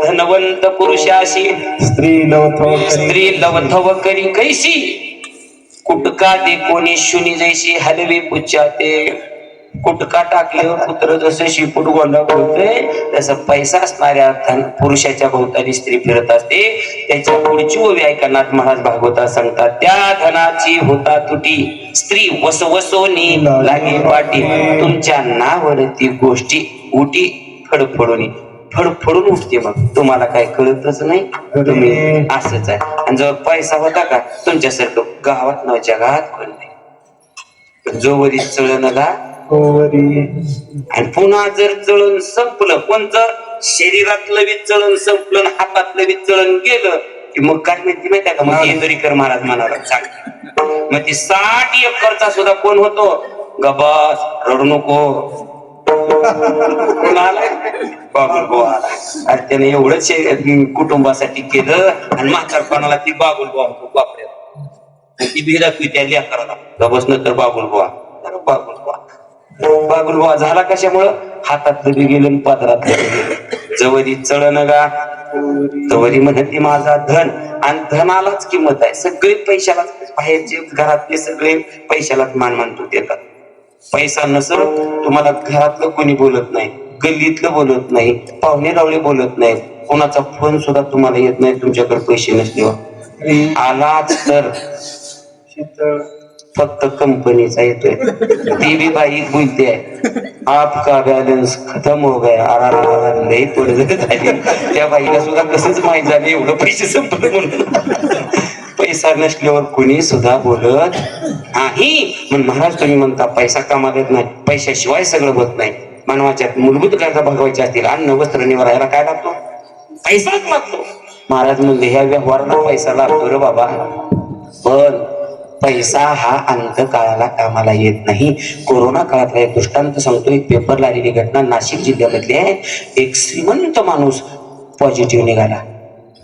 धनवंत पुरुषाशी स्त्री लवथव करी कैसी, कुटका दे कोणी शुनी जैशी हलवी पुच्छाते. कुटका टाकल्यावर कुत्र जसं शिपूट गोंडा बोलतोय, तसं पैसा असणाऱ्या पुरुषाच्या भोवताली स्त्री फिरत असते. त्याच्या पुढची ओवी ऐकनाथ महाराज भागवतात सांगतात, त्या धनाची होता तुटी स्त्री वसवसोनी लागे पाटी, तुमच्या नावरती गोष्टी उटी फडफडून उठते. मग तुम्हाला काय कळतच नाही, तुम्ही असंच आहे. आणि जर पैसा होता का तुमच्यासारखं गावात न जगात कोण नाही. जोवरी चळण गा आणि पुन्हा जर चळण संपलं, कोणतं शरीरातलं बी चळण संपलं, हातातलं बी चळण गेलं की मग काय माहिती माहिती का, मग इंदोरीकर महाराज म्हणाला सांग, मग ती 60 एकरचा सुद्धा कोण होतो, गबास रडू नको. बाबुल बुवा अरे त्याने एवढंच कुटुंबासाठी केलं आणि म्हातारपणाला ती बाबुल बुवा वापऱ्या ती बी दाखवी त्या लेकराला, गबस नंतर बाबुल बुवा बाबुल बुवा. बाबुल बुवा झाला कशामुळं, हातातलं बी गेलं आणि पात्रातलं बी गेलं. जवरी चळण गा तवरी म्हणती माझा धन. आणि धनालाच किंमत आहे, सगळे पैशाला, बाहेरचे घरातले सगळे पैशालाच मान मानतो देतात. पैसा नसल तुम्हाला घरातलं कोणी बोलत नाही, गल्लीतलं बोलत नाही, पाहुणे रावळे बोलत नाही, कोणाचा फोन सुद्धा तुम्हाला येत नाही तुमच्याकडे पैसे नसल्यावर. आलाच तर फक्त कंपनीचा येतोय, ती बी बाई बोलते आपका बॅलन्स खतम हो गया. लई थोडे झाली त्या बाईला सुद्धा कसंच माहित झाले एवढं पैसे संपलं म्हणून. पैसा नसल्यावर कोणी सुद्धा बोलत नाही. म्हणून महाराज तुम्ही म्हणता पैसा कामाला येत नाही, पैशाशिवाय सगळं होत नाही. मानवाच्या मूलभूत गरजा भागवायच्या असतील, अन्न वस्त्र निवारायला काय लागतो, पैसाच लागतो. महाराज म्हणले ह्या व्यवहाराला पैसा लागतो रे बाबा, पण पैसा हा अंत काळाला कामाला येत नाही. कोरोना काळातला एक दृष्टांत सांगतो. एक पेपरला आलेली घटना नाशिक जिल्ह्यामधली आहे. एक श्रीमंत माणूस पॉझिटिव्ह निघाला.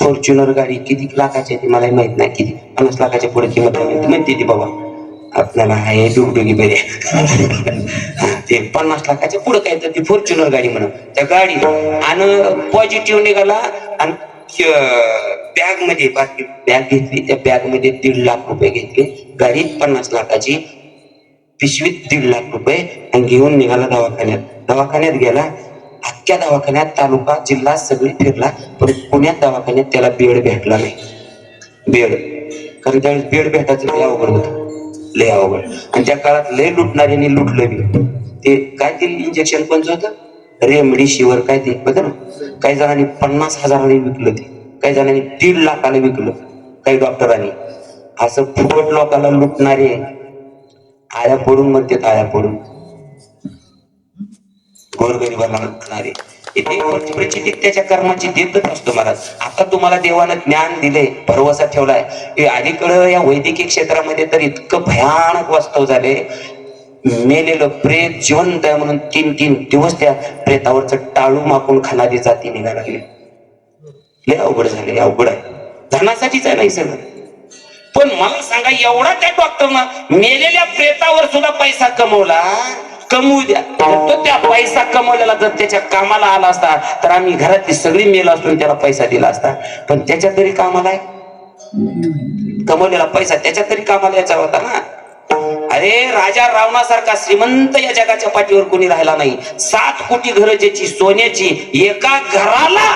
फॉर्च्युनर गाडी किती लाखाची ती मला माहित नाही, किती 50 लाखाच्या पुढे किंमत माहिती ती बाबा आपल्याला आहे डुगडुगी बरे. ते 50 लाखाच्या पुढे काय तर ती फॉर्च्युनर गाडी म्हणून त्या गाडी आणि पॉझिटिव्ह निघाला. आणि बॅग मध्ये बॅग घेतली, त्या बॅग मध्ये 1.5 लाख रुपये घेतले, गाडीत 50 लाखाची, पिशवीत 1.5 लाख रुपये, आणि घेऊन निघाला दवाखान्यात. दवाखान्यात गेला, अख्ख्या दवाखान्यात तालुका जिल्हा सगळी फिरला, पण पुण्यात दवाखान्यात त्याला बेड भेटला नाही. बेड, कारण त्यावेळेस बेड भेटायचं लय अवघड होतं, लय अवघड. आणि त्या काळात लय लुटणाऱ्यांनी लुटलं बी. ते काय ते इंजेक्शन कोणचं होतं, रेमडेसिवीर काय ते बघा, काही जणांनी 50,000 विकलं, ते काही जणांनी 1.5 लाखाला विकलं, काही डॉक्टरांनी. असं फुकट लोकांना लुटणारे आळ्या पडून म्हणते, आळ्या पडून गोरगरिबाला लुटणारे. प्रचिती त्याच्या कर्माची देतच असतो महाराज. आता तुम्हाला देवानं ज्ञान दिले, भरवसा ठेवलाय. अलीकडं या वैद्यकीय क्षेत्रामध्ये तर इतकं भयानक वास्तव झाले, मेलेलं प्रेत जिवंत आहे म्हणून 3-3 दिवस त्या प्रेतावरच टाळू मापून खाणारी जाती निघायला लागली. लय अवघड झाले, अवघड आहे. धनासाठीच आहे नाही सगळं. पण मला सांगा, एवढा त्या डॉक्टरनं मेलेल्या प्रेतावर सुद्धा पैसा कमवला, कमवू द्या. तो त्या पैसा कमवलेला जर त्याच्या कामाला आला असता तर आम्ही घरातली सगळी मेल असतो त्याला पैसा दिला असता. पण त्याच्या तरी कामाला आहे, कमवलेला पैसा त्याच्या तरी कामाला याचा होता ना. अरे राजा रावणासारखा श्रीमंत या जगाच्या पाठीवर कोणी राहिला नाही. 7 कोटी घरं ज्याची सोन्याची, एका घराला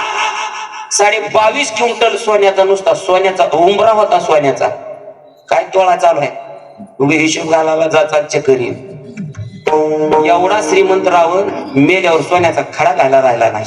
22.5 क्विंटल सोन्याचा, नुसता सोन्याचा उंबरा होता सोन्याचा. काय तोळा चालू आहे, उभे हिशोब घालायला जा चक्करी. एवढा श्रीमंत रावण मेल्यावर सोन्याचा खडा घायला राहिला नाही.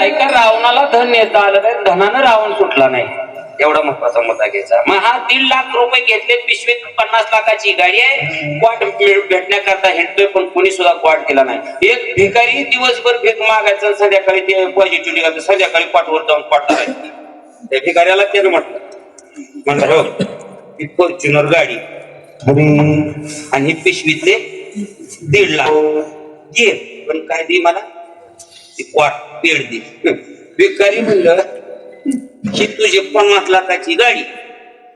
ऐका, रावणाला धन नेता आलं नाही, धनानं रावण सुटला नाही, एवढा महत्वाचा मुद्दा घ्यायचा. मग हा 1.5 लाख रुपये घेतले, पिशवीत 50 लाखाची गाडी आहे, क्वाट भेटण्याकरता हिंडतोय, पण कोणी सुद्धा क्वाट दिला नाही. एक भिकारी दिवसभर भीक मागायचं, संध्याकाळी ते पॉझिटिव्ह निघालं, संध्याकाळी क्वाटवर जाऊन क्वाट करायचं. त्या भिकाऱ्याला त्यानं म्हणलं हो ही फॉर्च्युनर गाडी आणि ही पिशवीतले 1.5 लाख घे, पण काय दे मला, ती क्वाट पेड दे. भिकारी म्हणलं ही तुझी 50 लाखाची गाडी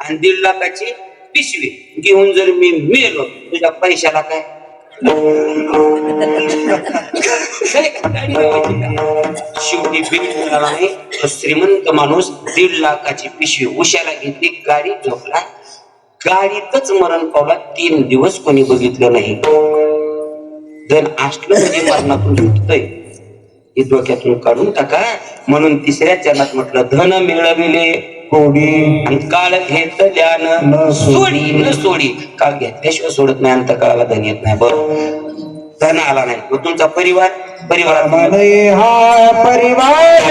आणि 1.5 लाखाची पिशवी घेऊन जर मी मेलो, तुझ्या पैशाला काय? शेवटी बिल मिळाला नाही. तो श्रीमंत माणूस 1.5 लाखाची पिशवी उशाला घेतली, गाडी झोपला, गाडीतच मरण पावला. 3 दिवस कोणी बघितलं नाही. धन असलं म्हणजे मरणातून सुटतंय, हे डोक्यातून काढून टाका. म्हणून 3ऱ्या चरणात म्हटलं, धन मिळविले कोडी आणि काळ घेत ध्यान न सोडी न सोडी. काळ घेतल्याशिवाय सोडत नाही, अंत काळाला धन येत नाही. बरं, धन आला नाही, मग तुमचा परिवारात मने हा परिवार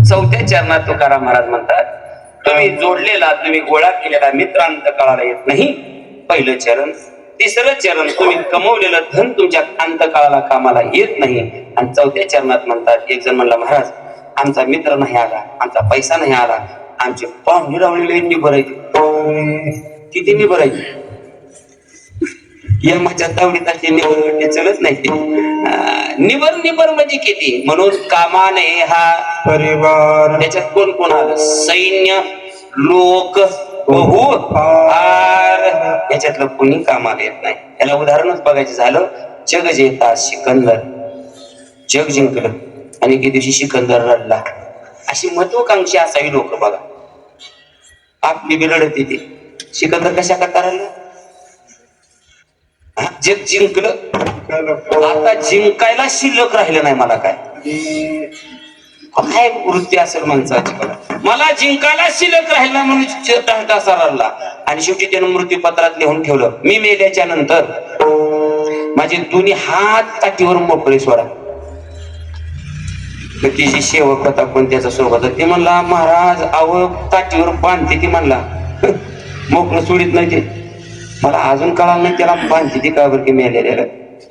चौथ्या चरणात तुकाराम महाराज म्हणतात, तुम्ही जोडलेला, तुम्ही गोळा केलेला मित्र अंत काळाला येत नाही. पहिलं चरण. 3रं चरण, तुम्ही कमवलेलं धन तुमच्या अंत काळाला कामाला येत नाही. आणि 4थ्या चरणात म्हणतात, एक जण म्हणला, महाराज आमचा मित्र नाही आला, आमचा पैसा नाही आला, आमचे पाहुणे रावलेले निभरायचे. किती निभरायचे? यमाच्या तावडीत असे निबर चलत नाही. निबर निबर म्हणजे किती? म्हणून कामाने हा परिवार. त्याच्यात कोण कोण आलं? सैन्य, लोक, बहु आर, याच्यातलं कोणी कामाला येत नाही. याला उदाहरणच बघायचं झालं, जग जेता सिकंदर जग जिंकलं आणि एके दिवशी सिकंदर रडला. अशी महत्वाकांक्षी असावी लोक बघा. आपली बी लढत येते. सिकंदर कशा करता राहिलं? जग जिंकलं, आता जिंकायला शिल्लक राहिलं नाही. मला काय वृत्ती असेल माणसाची बघा. मला जिंकायला शिल्लक राहिला म्हणून टाळटा राहिला आणि शेवटी त्यानं मृत्यूपत्रात लिहून ठेवलं, मी मेल्याच्या नंतर माझे दोन्ही हात ताटीवर मोकळे सोडा. तिची सेवक होता पण त्याचा सोबत ते म्हणला, महाराज अव ताटीवर बांधते ती म्हणला मोकळं सोडित नाही ते. मला अजून कळालं नाही त्याला बांधते ती का बरं की मेलेल्या.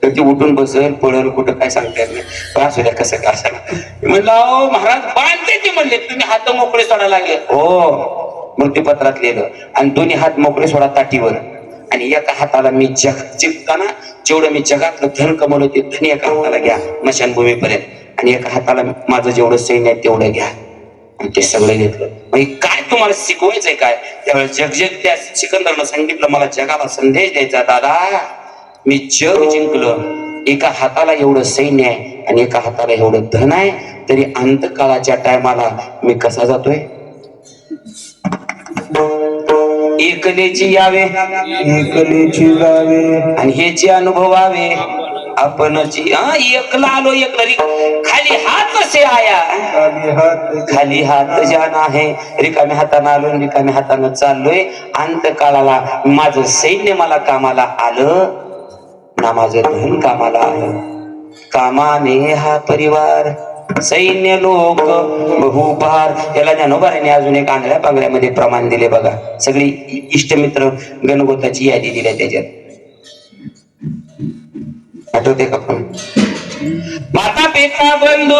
तर ती उठून बसल पडल कुठं काय सांगता येत नाही. पण असू द्या कसं का असायला म्हणलं, अहो महाराज बांधते ती म्हणले, तुम्ही हात मोकळे सोडा लागले. हो मृत्यूपत्रात लिहिलं. आणि दोन्ही हात मोकळे सोडा ताटीवर. आणि एका हाताला मी जिंकताना जेवढं मी जगातलं धन कमवलं ते धन एका हाताला घ्या मशानभूमीपर्यंत, आणि एका हाताला माझं जेवढं सैन्य आहे तेवढं घ्या. आणि ते सगळं घेतलं. मग काय तुम्हाला शिकवायचंय काय? त्यावेळेस जग त्या सिकंदरनं सांगितलं, मला जगाला संदेश द्यायचा, दादा मी जग जिंकलं, एका हाताला एवढं सैन्य आहे आणि एका हाताला एवढं धन आहे, तरी अंतकाळाच्या टायमाला मी कसा जातोय? एकलेची यावे एकलेची जावे आणि ह्याचे अनुभवावे आपणची. एकला आलो एकला खाली हात कसे आया, खाली हात जाण आहे. रिकाम्या हातानं आलो रिकाम्या हातानं चाललोय. अंतकाळाला माझं सैन्य मला कामाला आलं ना माझं धन कामाला आलं. कामाने हा परिवार सैन्य लोक बहुपार. याला ज्ञानोबाराने अजून एक आंधळ्या पांगड्यामध्ये प्रमाण दिले बघा. सगळी इष्टमित्र गणगोताची यादी दिली त्याच्यात. आठवते का पण? माता पिता बंधू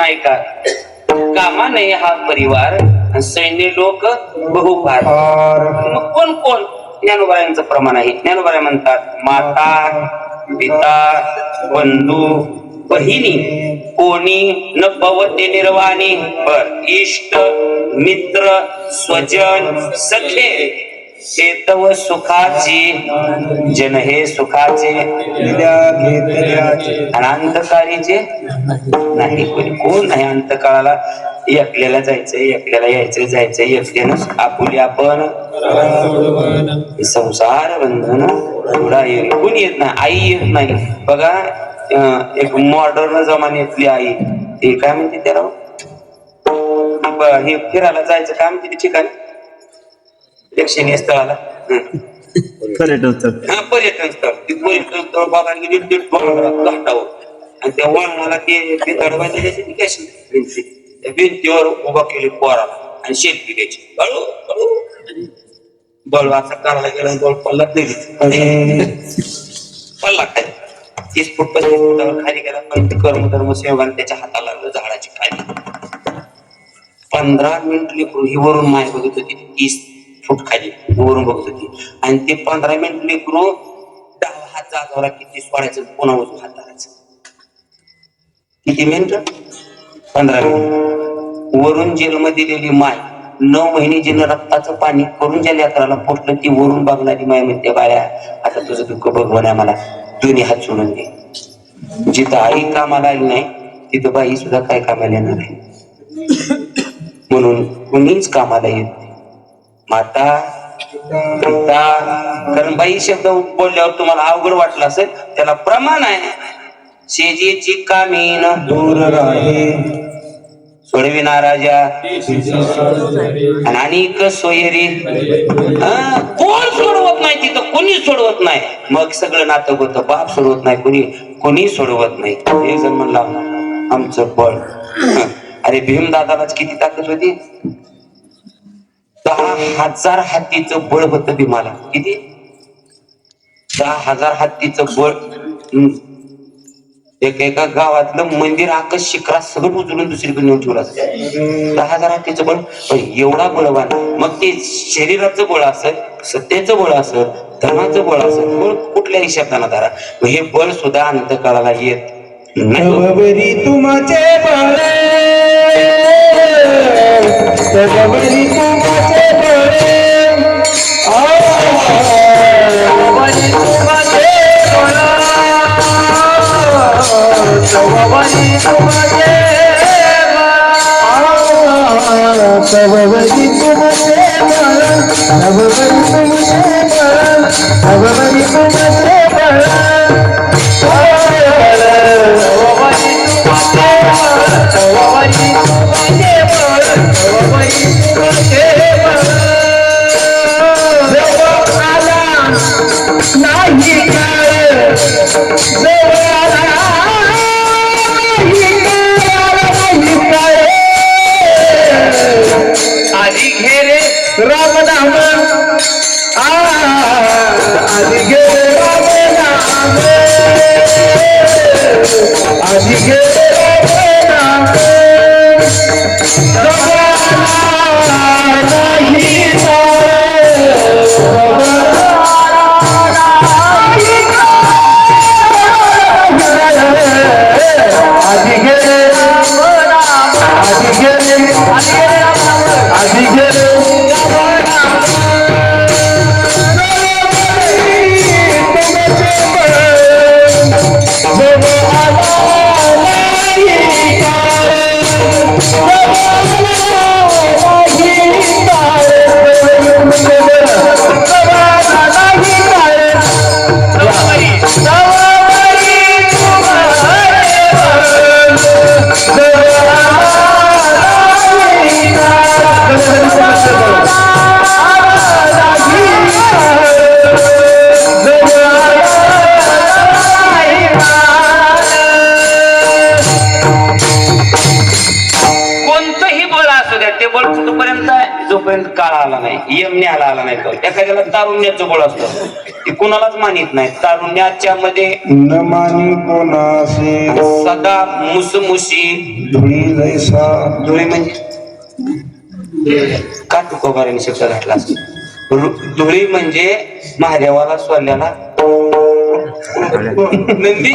नाही का कामा नाही हा परिवार आणि सैन्य लोक बहुफार. मग कोण कोण ज्ञानोबायांचं प्रमाण आहे. ज्ञानोबाया म्हणतात माता पिता बंधू बहिणी कोणी न पवते निर्वाणी बर इष्ट मित्र स्वजन सखे हे तव सुखाची जन हे सुखाचे आणि अंतकाळीचे नाही. कोण नाही अंतकाळाला एकल्याला जायचं एकल्याला यायचं जायचं एकट्यानं आपुली आपण संसार बंधन एवढा कोणी येत नाही. आई येत नाही बघा. एक मॉडर्न जमान्यातली आई ते काय म्हणते त्याला हे फिरायला जायचं काय म्हणते ठिकाणी प्रेक्षणीय स्थळाला पर्यटन स्थळ. हा पर्यटन स्थळ. ते पर्यटन स्थळ बघायला गेली घाटावर आणि त्या वळणाला ते दडवायचे त्याची कशी त्या भिंतीवर उभा केली पोराला आणि शेल्फी घ्यायची बळू बळू बळू असा करायला गेला बळ पल्ला नाही पल्ला खाली 30 फूट 35 फुटावर खाली गेला पण ते कर्मधर्म सेवकाने त्याच्या हाताला लागलं झाडाची खाली 15 मिनिट लेकरू ही वरून माय बघत होती 30 फूट खाली वरून बघत होती आणि ते 15 मिनिट लेकरू डावा हात जागावला किती सोडायचं पुन्हा उजवा हात धरायचं किती मिनिट 15 मिनिट वरून जेलमध्ये दिलेली माय 9 महिने जिनं रक्ताचं पाणी करून ज्या लेकराला पोटलं ती वरून बघणारी माय म्हणते बाळ्या आता तुझं दुःख भगवान आहे मला दोन्ही हात सोडून दे. जिथं आई कामाला आली नाही तिथं बाई सुद्धा काय कामाला येणार नाही. म्हणून कुणीच कामाला येत नाही. माता पिता कारण बाई शब्द बोलल्यावर तुम्हाला अवघड वाटलं असेल त्याला प्रमाण आहे. शेजेची कामीन दूर राहे सोडविना राजा आणि अनेक सोयरी कोण सोडवत नाही तिथं कोणी सोडवत नाही. मग सगळं नाटक होतं. बाप सोडवत नाही कोणी सोडवत नाही. एक जण म्हणला आमचं बळ अरे भीमदादालाच किती ताकद होती 10,000 हत्तीचं बळ होतं भीमाला. किती 10,000 हत्तीचं बळ. एका गावातलं मंदिर आकाश शिखरात सगळं उचलून दुसरीकडे नेऊन ठेवलं असत. 10,000 हत्तीचं बळ एवढा बळवान. मग ते शरीराचं बळ असेल सत्तेचं बळ असेल धनाचं बळ असेल बळ कुठल्याही शब्दाला धरा हे बळ सुद्धा अंतकाळाला येत तवरी तुमचे बळे तवरी तुमचे बळे जोपर्यंत काळ आला नाही यमने आला नाही. एखाद्याला तारुण्याचं बळ असतं ते कुणालाच मानित नाही. तारुण्याच्या मध्ये न मानी कोणासे सदा मुसमुशी धुळी जैसा धुळे म्हणजे का तुकोबाराने शब्द घातला असतो. धुळी म्हणजे महादेवाला सोडल्याला नंदी.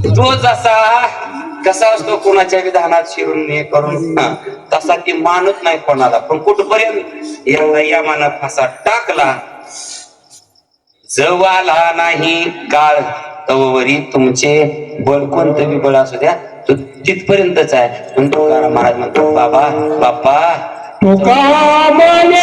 तो जसा कसा असतो कोणाच्या विधानात शिरून हे करून तसा ती मानत नाही कोणाला. पण कुठपर्यंत याला या मानात फासा टाकला. जवाला नाही काळ तवरी तुमचे बळ कोणतं बी बळ असू द्या तो तिथपर्यंतच आहे. पण तुकाराम महाराज म्हणतो बाबा बाप्पा तुका म्हणे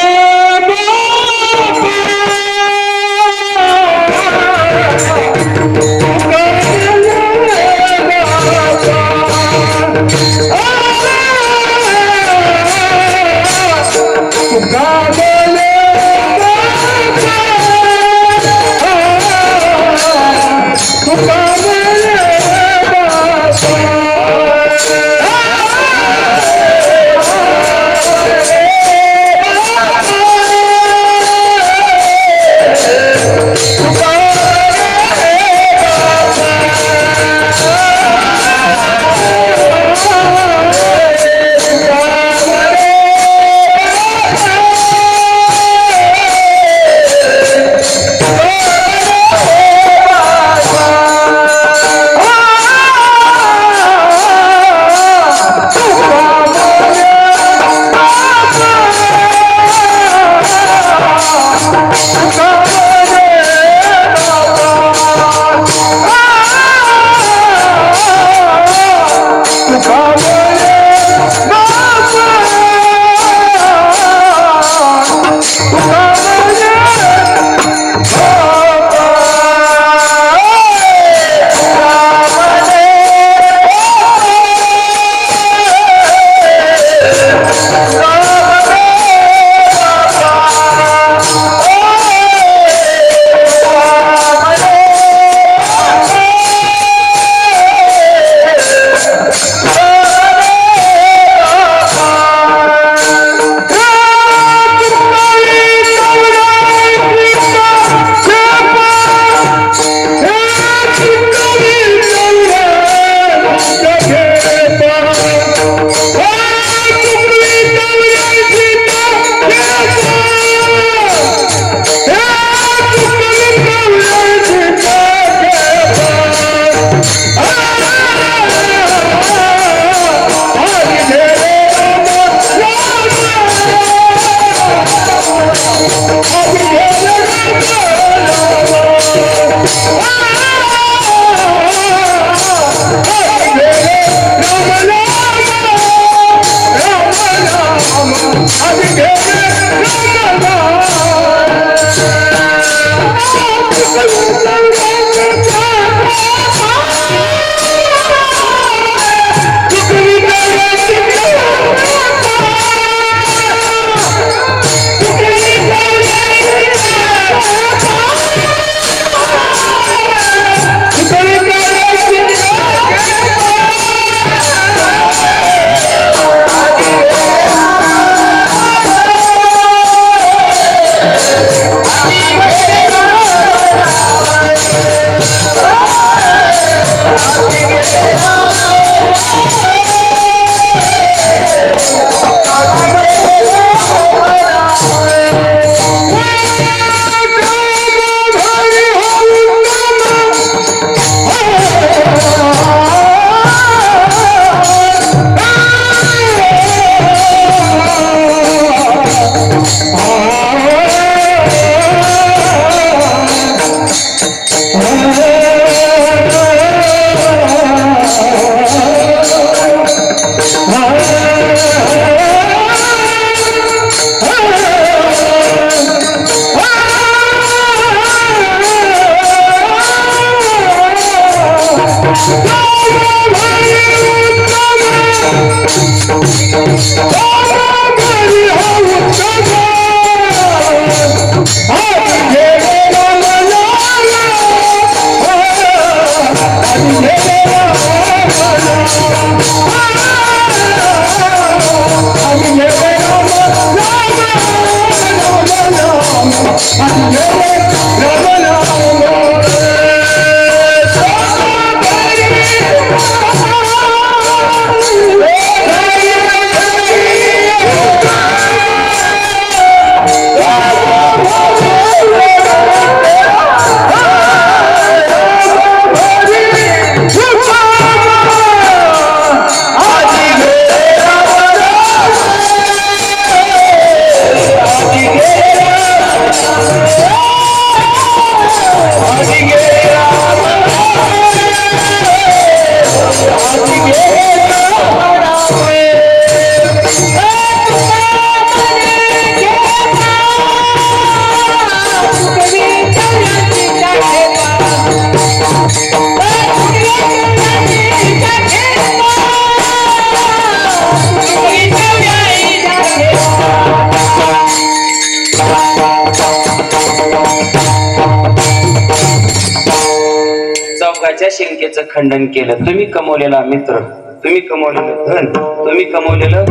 लोकांच्या शंकेचं खंडन केलं. तुम्ही कमवलेला मित्र, तुम्ही कमवलेलं धन, तुम्ही कमवलेलं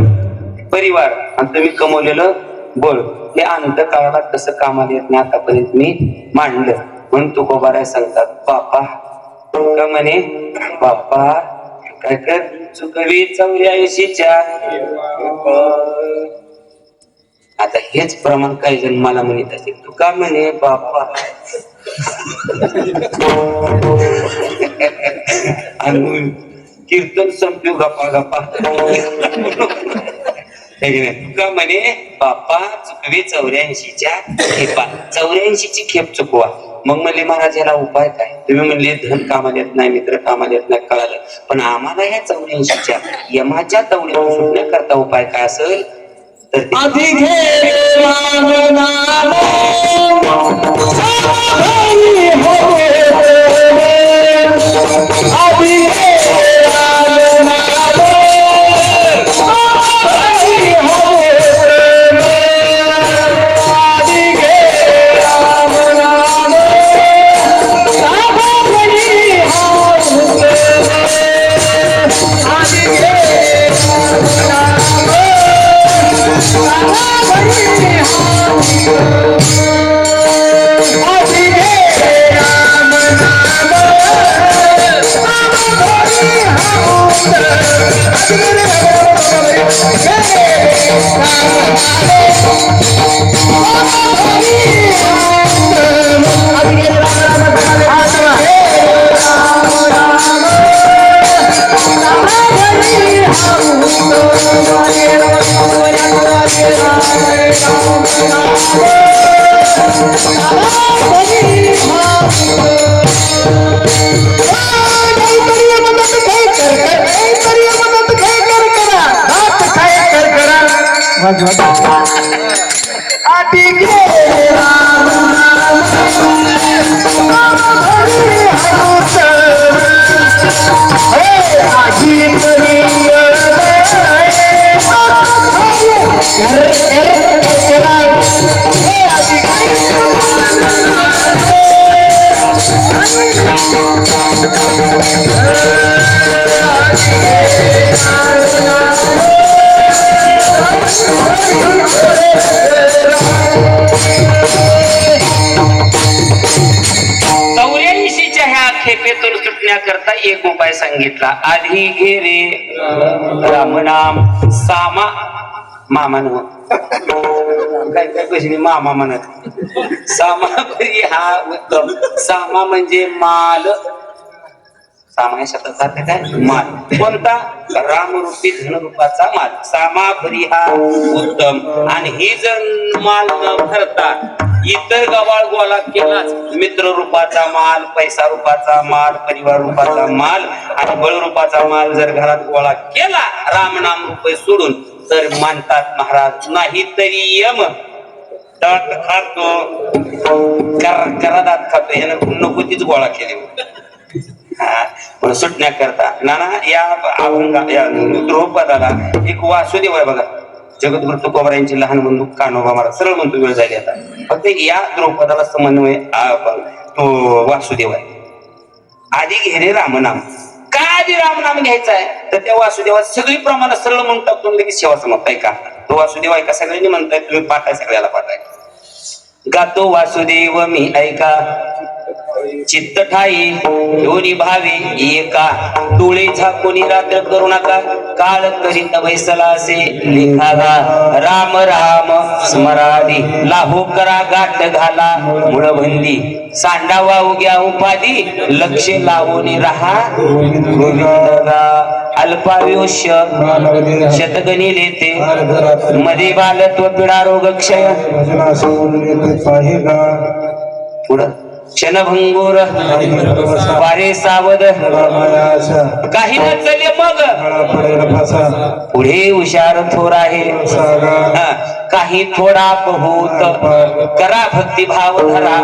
परिवार आणि तुम्ही कमवलेलं बळ हे अंत काळाला कसं कामाला येत नाही आतापर्यंत मी मांडलं. म्हणून तुकोबाराय सांगतात, बापा का म्हणे, बापा काय कर चुकवी 84च्या. आता हेच प्रमाण काही जण मला म्हणत असेल, तू का म्हणे बापा आणि कीर्तन संपू गप्पा गप्पा तुका म्हणे बाप्पा चुकवे 84च्या खेपा, 84ची खेप चुकवा. मग म्हणले महाराज याला उपाय काय? तुम्ही म्हणले धन कामाला येत नाही, मित्र कामाला येत नाही, कळालं. पण आम्हाला ह्या 84च्या यमाच्या तवड्यातून सुटण्याकरता उपाय काय असेल तर आधी घे नाम आधी घे खेपेतून सुटण्याकरता एक उपाय सांगितला. आधी घे रे रामनाम सामा, मामा नव काय काय कशी मामा म्हणत, सामा बरी हा उत्तम. सामा म्हणजे माल, सामा शब्दात जाते काय माल, कोणता रामरूपी धनरूपाचा माल. सामा बरी हा उत्तम. आणि ही जर माल न भरता इतर गवाळ गोळा केलाच, मित्र रूपाचा माल, पैसा रूपाचा माल, परिवार रूपाचा माल आणि बळ रूपाचा माल जर घरात गोळा केला रामनाम रुपये सोडून, तर मानतात महाराज नाही तरी यम दात खातो, करा दात खातो, यानं नको तीच गोळा केली. पण सुटण्याकरता नाना या अभंगा या द्रौपदाला एक वासुदेव आहे बघा, जगद्गुरु तुकोबा यांची लहान बंधू कान्होबा महाराज, सरळ म्हणतो वेळ झाली आता. फक्त या द्रौपदाला समन्वय तो वासुदेव आहे. आधी घे रे रामनाम. का आधी रामनाम घ्यायचा आहे तर त्या वासुदेवात सगळी प्रमाण सरळ म्हणून टाकून लगेच सेवा समजताय का. तो वासुदेव ऐका, सगळ्यांनी म्हणताय, तुम्ही पाठाय, सगळ्याला पाठाय. गातो वासुदेव मी ऐका, चित्त ठाई दोन्ही भावे एका, डोळे झाकोनी रात्र करू नका, काळ करीत वैसला असे लिखागा. राम राम स्मरादी लाभो करा गाठ घाला मुळबंदी, सांडावा उग्या उपाधी लक्ष लावून राहा गोविंदगा. अल्पायुष्य शतगणी लेते, मध्ये बालत्व पिढा रोग क्षय, पुढं क्षणभंगूर वारे सावध, काही न चले मग पुढे हुशार थोर आहे, काही थोडा बहुत करा भक्तिभाव धरा,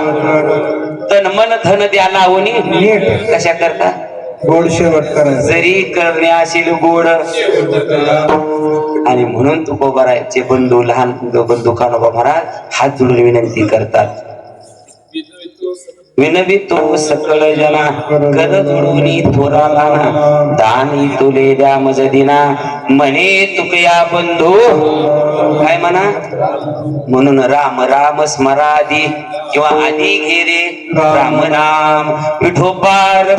तन मन धन द्या लावणी कशा करता गोड शेवट करा, जरी करणे असेल गोड. आणि म्हणून तुकोबारायचे बंधू, लहान बंधू कान्होबा महाराज हात जोडून विनंती करतात, विनवितो सकळ जना कर जोडूनी थोराला दानी तुले द्या मज दिना म्हणे तुकया बंधू काय म्हणा म्हणून राम राम स्मरादी किंवा आधी घे रे राम नाम विठोबार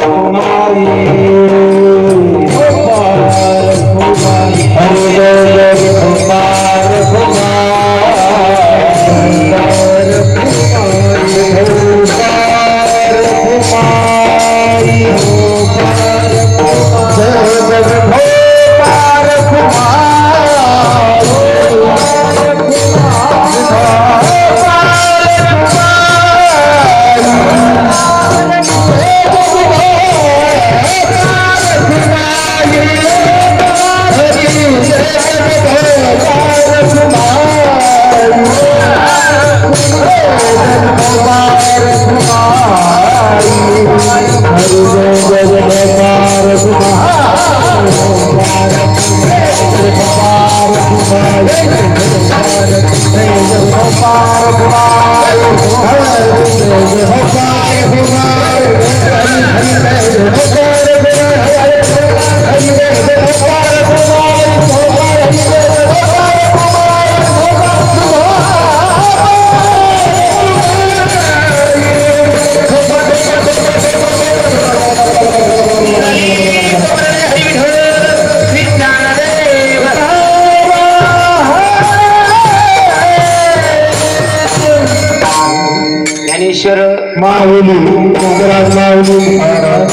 ज्ञानेश्वर माऊली महाराज माऊली राम